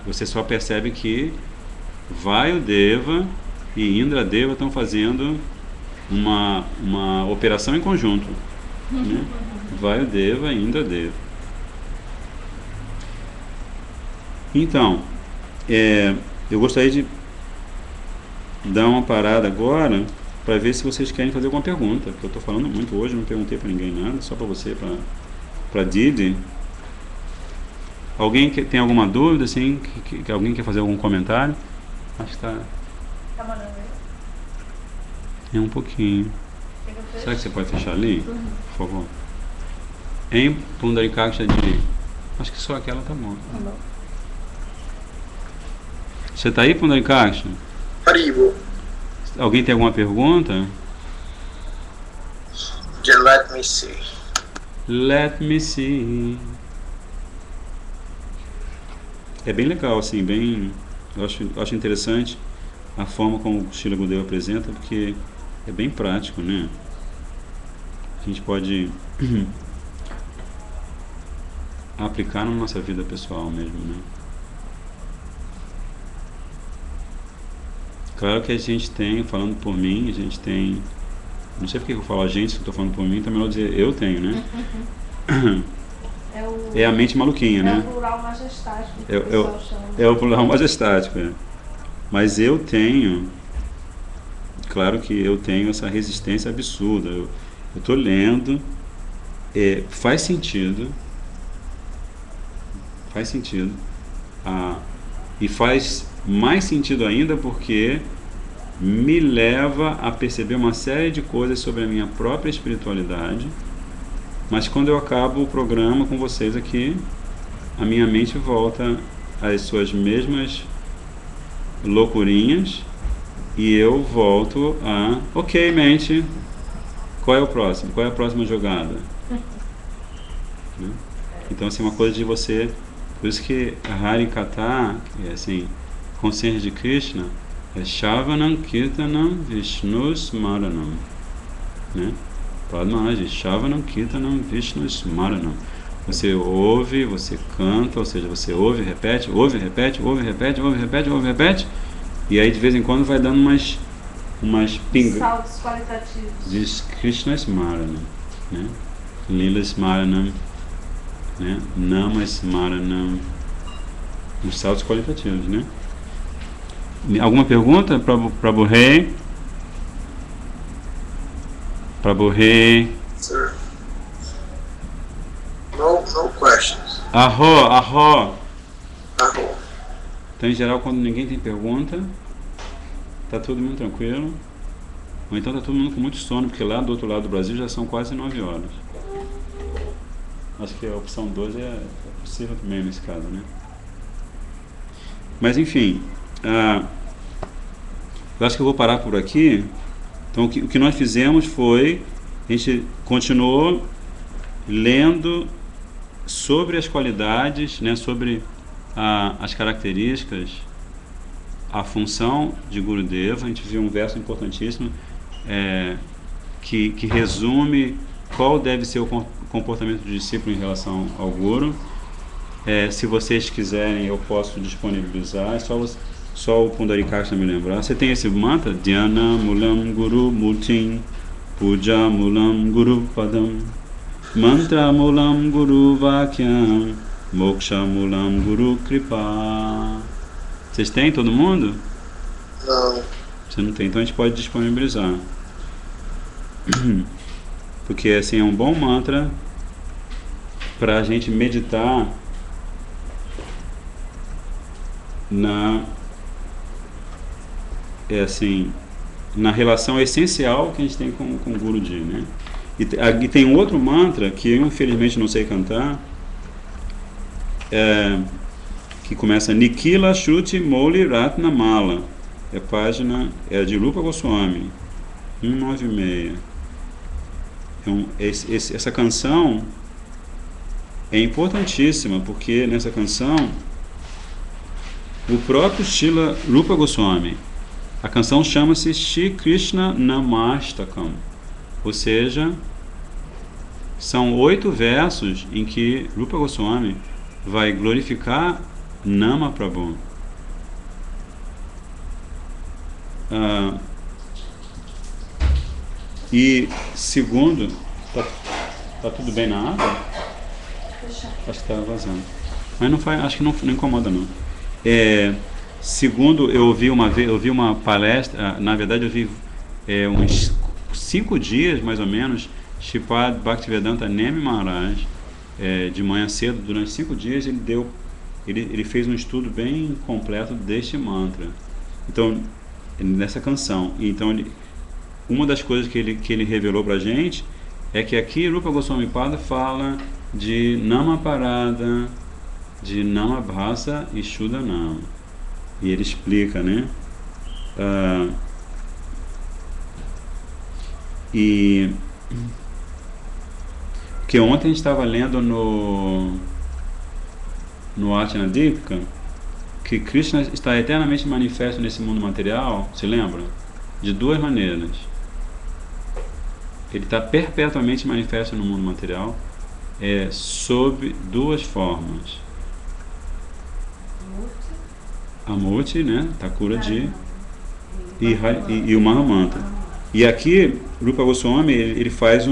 você só percebe que Vayudeva e Indradeva estão fazendo uma operação em conjunto, né? Vayudeva e Indradeva. Então, eu gostaria de dar uma parada agora para ver se vocês querem fazer alguma pergunta, porque eu estou falando muito hoje, não perguntei para ninguém nada, só para você, para Didi. Alguém tem alguma dúvida, assim, que alguém quer fazer algum comentário? Acho que está... Tá mandando aí? É um pouquinho. Será que você pode fechar ali? Por favor. Em Pundarikaksha Didi. Acho que só aquela tá bom. Tá bom. Você está aí, Pundarikaksha? Haribo. Alguém tem alguma pergunta? Just let me see. Let me see. É bem legal, assim, eu acho interessante a forma como o Srila Gurudeva apresenta, porque é bem prático, né? A gente pode aplicar na nossa vida pessoal mesmo, né? Claro que a gente tem, falando por mim, a gente tem... Não sei porque eu falo a gente, se eu estou falando por mim, então é melhor dizer eu tenho, né? É a mente maluquinha, né? É o plural majestático que o pessoal chama. É o plural majestático, Mas eu tenho... Claro que eu tenho essa resistência absurda. Eu estou lendo, faz sentido, e faz mais sentido ainda porque me leva a perceber uma série de coisas sobre a minha própria espiritualidade, mas quando eu acabo o programa com vocês aqui, a minha mente volta às suas mesmas loucurinhas e eu volto a... Ok, mente, qual é o próximo? Qual é a próxima jogada? Né? Então, assim, uma coisa de você... Por isso que Hari Katha, assim, consciência de Krishna, é Shavanam Kirtanam Vishnu Smaranam, né? Padmaji, Shavanam Kirtanam Vishnu Smaranam. Você ouve, você canta, ou seja, você ouve, repete, ouve, repete, ouve, repete, ouve, repete, ouve, repete, e aí de vez em quando vai dando umas pingas. Saltos qualitativos. Diz Krishna Smaranam, né? Lila Smaranam, né? Nama Smaranam, uns saltos qualitativos, né? Alguma pergunta para Burrei? Para Burrei? Sir. No questions. Arro. Arro. Então, em geral, quando ninguém tem pergunta, Tá todo mundo tranquilo? Ou então tá todo mundo com muito sono, porque lá do outro lado do Brasil já são quase 9 horas. Acho que a opção 2 é possível também nesse caso, né? Mas enfim, eu acho que eu vou parar por aqui. Então o que nós fizemos foi, a gente continuou lendo sobre as qualidades, né, sobre as características, a função de Gurudeva. A gente viu um verso importantíssimo que resume qual deve ser o comportamento do discípulo em relação ao Guru. Se vocês quiserem, eu posso disponibilizar, é só o Pundarikaksha me lembrar. Você tem esse mantra? Dhyana Mulam Guru Murtin Puja Mulam Guru Padam Mantra Mulam Guru Vakyam Moksha Mulam Guru Kripa. Vocês têm, todo mundo? Não. Você não tem, então a gente pode disponibilizar. Porque assim, é um bom mantra para a gente meditar na relação essencial que a gente tem com o Guruji, né? E tem um outro mantra que eu infelizmente não sei cantar, que começa Nikila Shruti Mouli Ratna Mala. É de Rupa Goswami, 196. Então, essa canção é importantíssima, porque nessa canção o próprio Srila Rupa Goswami, a canção chama-se Shri Krishna Namastakam, ou seja, são 8 versos em que Rupa Goswami vai glorificar Nama Prabhu. E segundo, tá tudo bem na água? Acho que tá vazando. Mas não faz, acho que não incomoda não. Segundo, eu ouvi uma palestra, na verdade eu vi uns 5 dias mais ou menos, Shripad Bhaktivedanta Nemi Maharaj, de manhã cedo, durante 5 dias ele fez um estudo bem completo deste mantra. Então, nessa canção. Então, uma das coisas que ele revelou pra gente é que aqui Rupa Goswami Pada fala de Nama Parada, de Nama Bhasa e Shuddha Nama. E ele explica, né? Porque ontem a gente estava lendo no Atyanadipika que Krishna está eternamente manifesto nesse mundo material, se lembra? De 2 maneiras. Ele está perpetuamente manifesto no mundo material, sob 2 formas. A Murti, né? Thakura Ji e o Mahamantra. E aqui, Rupa Goswami, ele faz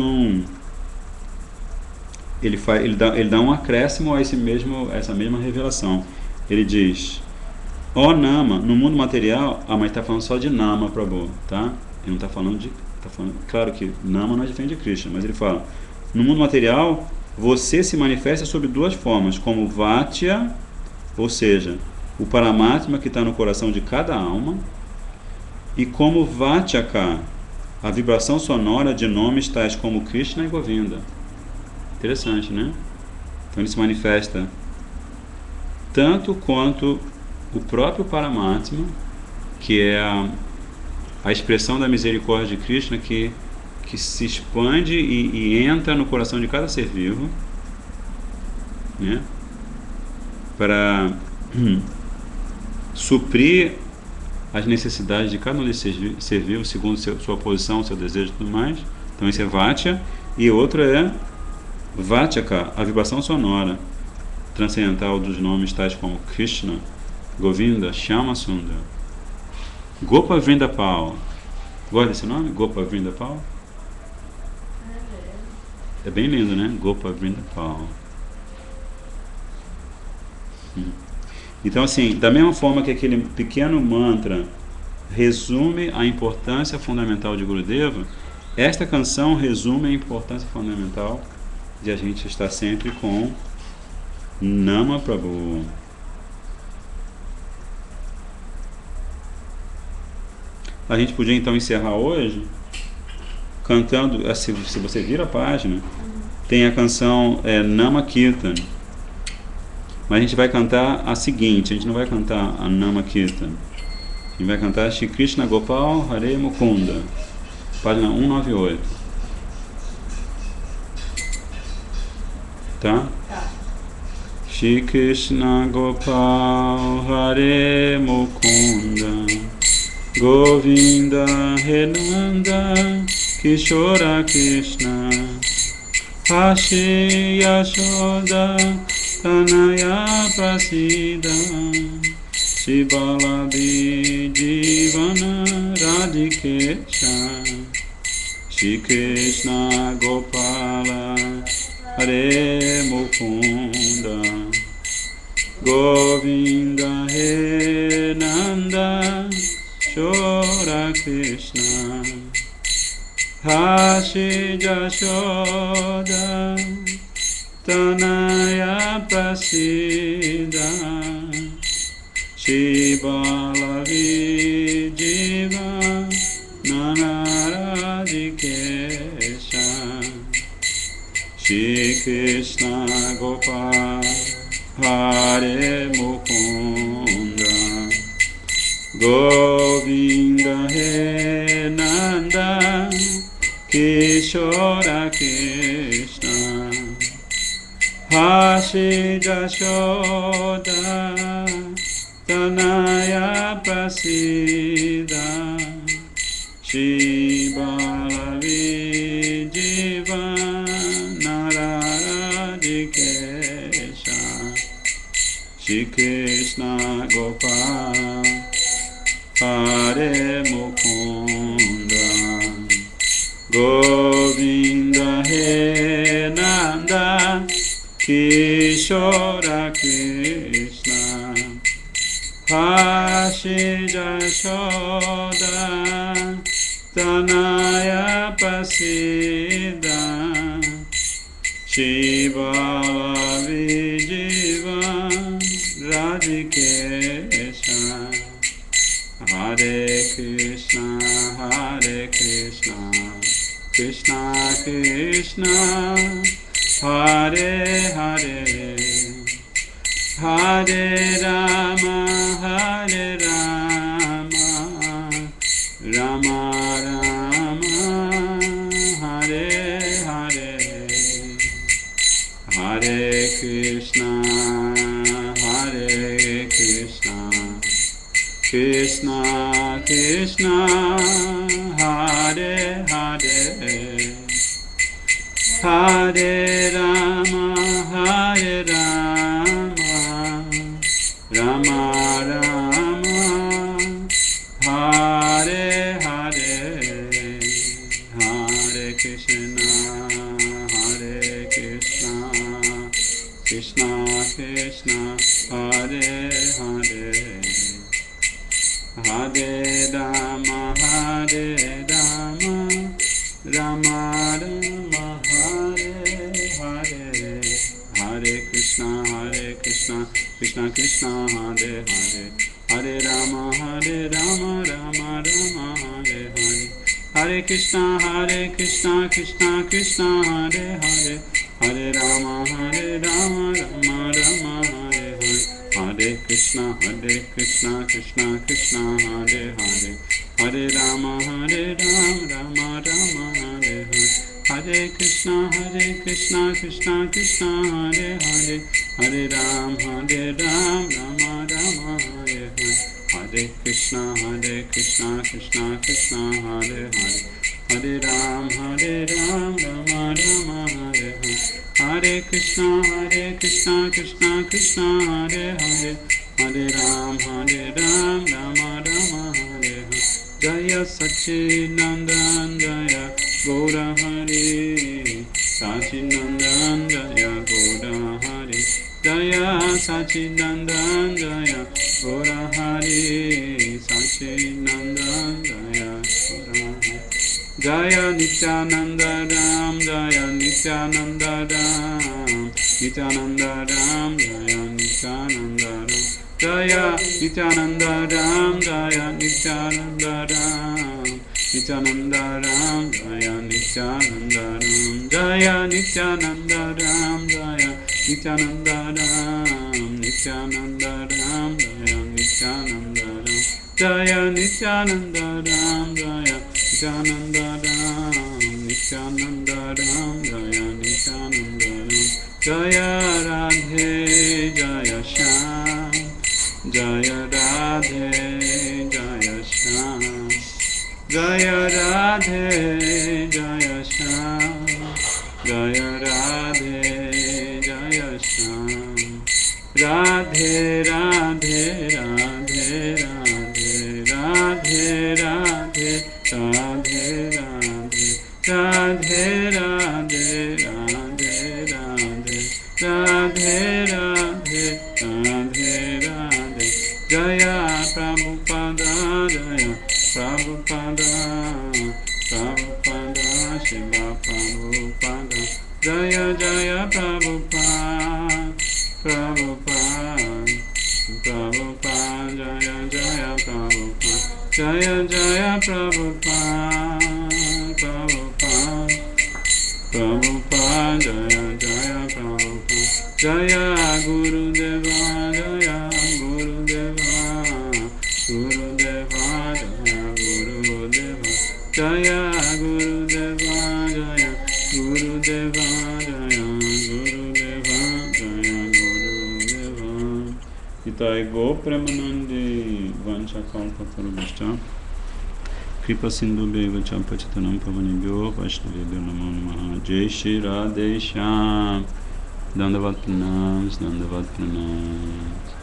ele dá um acréscimo a essa mesma revelação. Ele diz: ó Nama, no mundo material, mas está falando só de Nama Prabhu, tá? Ele não está falando claro que Nama não é diferente de Krishna, mas ele fala: no mundo material, você se manifesta sob 2 formas, como Vatya, ou seja, o Paramatma que está no coração de cada alma, e como Vatyaka, a vibração sonora de nomes tais como Krishna e Govinda. Interessante, né? Então ele se manifesta tanto quanto o próprio Paramatma, que é a expressão da misericórdia de Krishna que se expande e entra no coração de cada ser vivo, né? Para suprir as necessidades de cada um desses ser vivos segundo sua posição, seu desejo e tudo mais. Então esse é Vatya. E outro é Vatyaka, a vibração sonora transcendental dos nomes tais como Krishna, Govinda, Shyama Sundar, Gopa Vrindapal. Gosta desse nome? Gopa Vrindapal? É bem lindo, né? Gopa Vrindapal. Então, assim, da mesma forma que aquele pequeno mantra resume a importância fundamental de Gurudeva, esta canção resume a importância fundamental de a gente estar sempre com Nama Prabhu. A gente podia então encerrar hoje cantando, se você vira a página, tem a canção Nama Kirtan. Mas a gente vai cantar a seguinte, a gente não vai cantar a Nama Kirtan. A gente vai cantar Shri Krishna Gopal Hare Mukunda, página 198. Tá? Shri Krishna Gopal Hare Mukunda Govinda Renanda Kishora Krishna Hashi Yashoda Tanaya Prasida Shibalabi Jivana Radhikesha Shri Krishna Gopala Hare Mukunda Govinda Renanda Kishora Krishna Hashi Jashoda Tanaya Prasida Shibalavi Jiva Nanaradikesha Shri Krishna Gopal Hare Mukunda Govinda Renanda Kishora Krishna Hashi Jashoda Tanaya Prasida Shibalavi Jiva Nararadikesha Shri Krishna Gopal Hare Mukunda Govinda Renanda Kishora Krishna Hashi Jashoda Tanaya Prasida Shibalavi Jiva Radhikesha Hare Krishna, Krishna Krishna, Hare Hare, Hare Rama, Rama Rama, Hare Hare, Hare Krishna, Krishna Krishna, Hare Hare, Hare Rama, Rama Rama, Hare Hare, Hare Krishna, Krishna Krishna, Hare Hare, Hare Rama, Rama Rama, Hare Hare, Hare Krishna, Krishna Krishna, Hare Hare, Hare Rama, Rama Rama, Hare Hare, Hare Krishna, Krishna Krishna, Hare Hare, Hare Rama, Rama Rama, Hare Hare, Hare Krishna, Krishna Krishna, Hare Hare, Hare Rama, Rama Rama, Hare Hare, Hare Krishna, Krishna Krishna, Hare Hare, Hare Rama, Rama Rama, Hare Hare, Hare Krishna, Krishna Krishna, Hare Hare, Hare Rama, Rama Rama, Hare Hare, Hare Krishna, Krishna Krishna, Hare Hare, Hare Rama, Rama Rama, Hare Hare, Jaya Satchidananda Jaya Gaura Hari, Satchidananda Jaya Gaura Hari, Jaya Satchidananda Jaya Gaura Hari, Satchidananda Jaya Gaura Hari, Jaya Nityananda Ram, Jaya Nityananda Ram, Nityananda Ram, Jaya Nityananda Ram, Jaya Nityananda Ram, Jaya Nityananda Ram, Nityanandaram Jaya Nityanandaram Jaya Nityanandaram Jaya Nityanandaram Nityanandaram Jaya Nityanandaram Jaya Nityanandaram Jaya Nityanandaram Nityanandaram Jaya Nityanandaram Jaya Radhe Jaya Shyam Jaya Radhe Jaya Shyam Jaya Radhe Jaya Shyam Jaya Radhe Jaya Shyam Radhe Radhe Radhe Radhe Radhe Radhe Radhe Radhe Radhe Radhe Radhe Radhe Radhe Radhe Radhe Radhe Jaya Prabhupada Jaya Prabhupada Prabhupada Shiva Prabhupada Jaya Jaya Prabhupada Prabhupada Prabhupada Jaya Jaya Prabhupada Jaya Jaya Prabhupada Prabhupada Prabhupada Jaya Jaya Prabhupada Jaya Gurudeva Jaya Gurudeva Gurudeva Jaya Gurudeva Jaya Gurudeva Jaya Gurudeva Jaya Gurudeva Jaya Gurudeva Itai Go Premanande Vanchakalpatarubhishta Kripa Sindhu Bheva Champachitanam Pavanibhyo Vaishnavibhyo Namo Namaha Jai Shri Radhe Shyam Dandavat Pranams Dandavat Pranams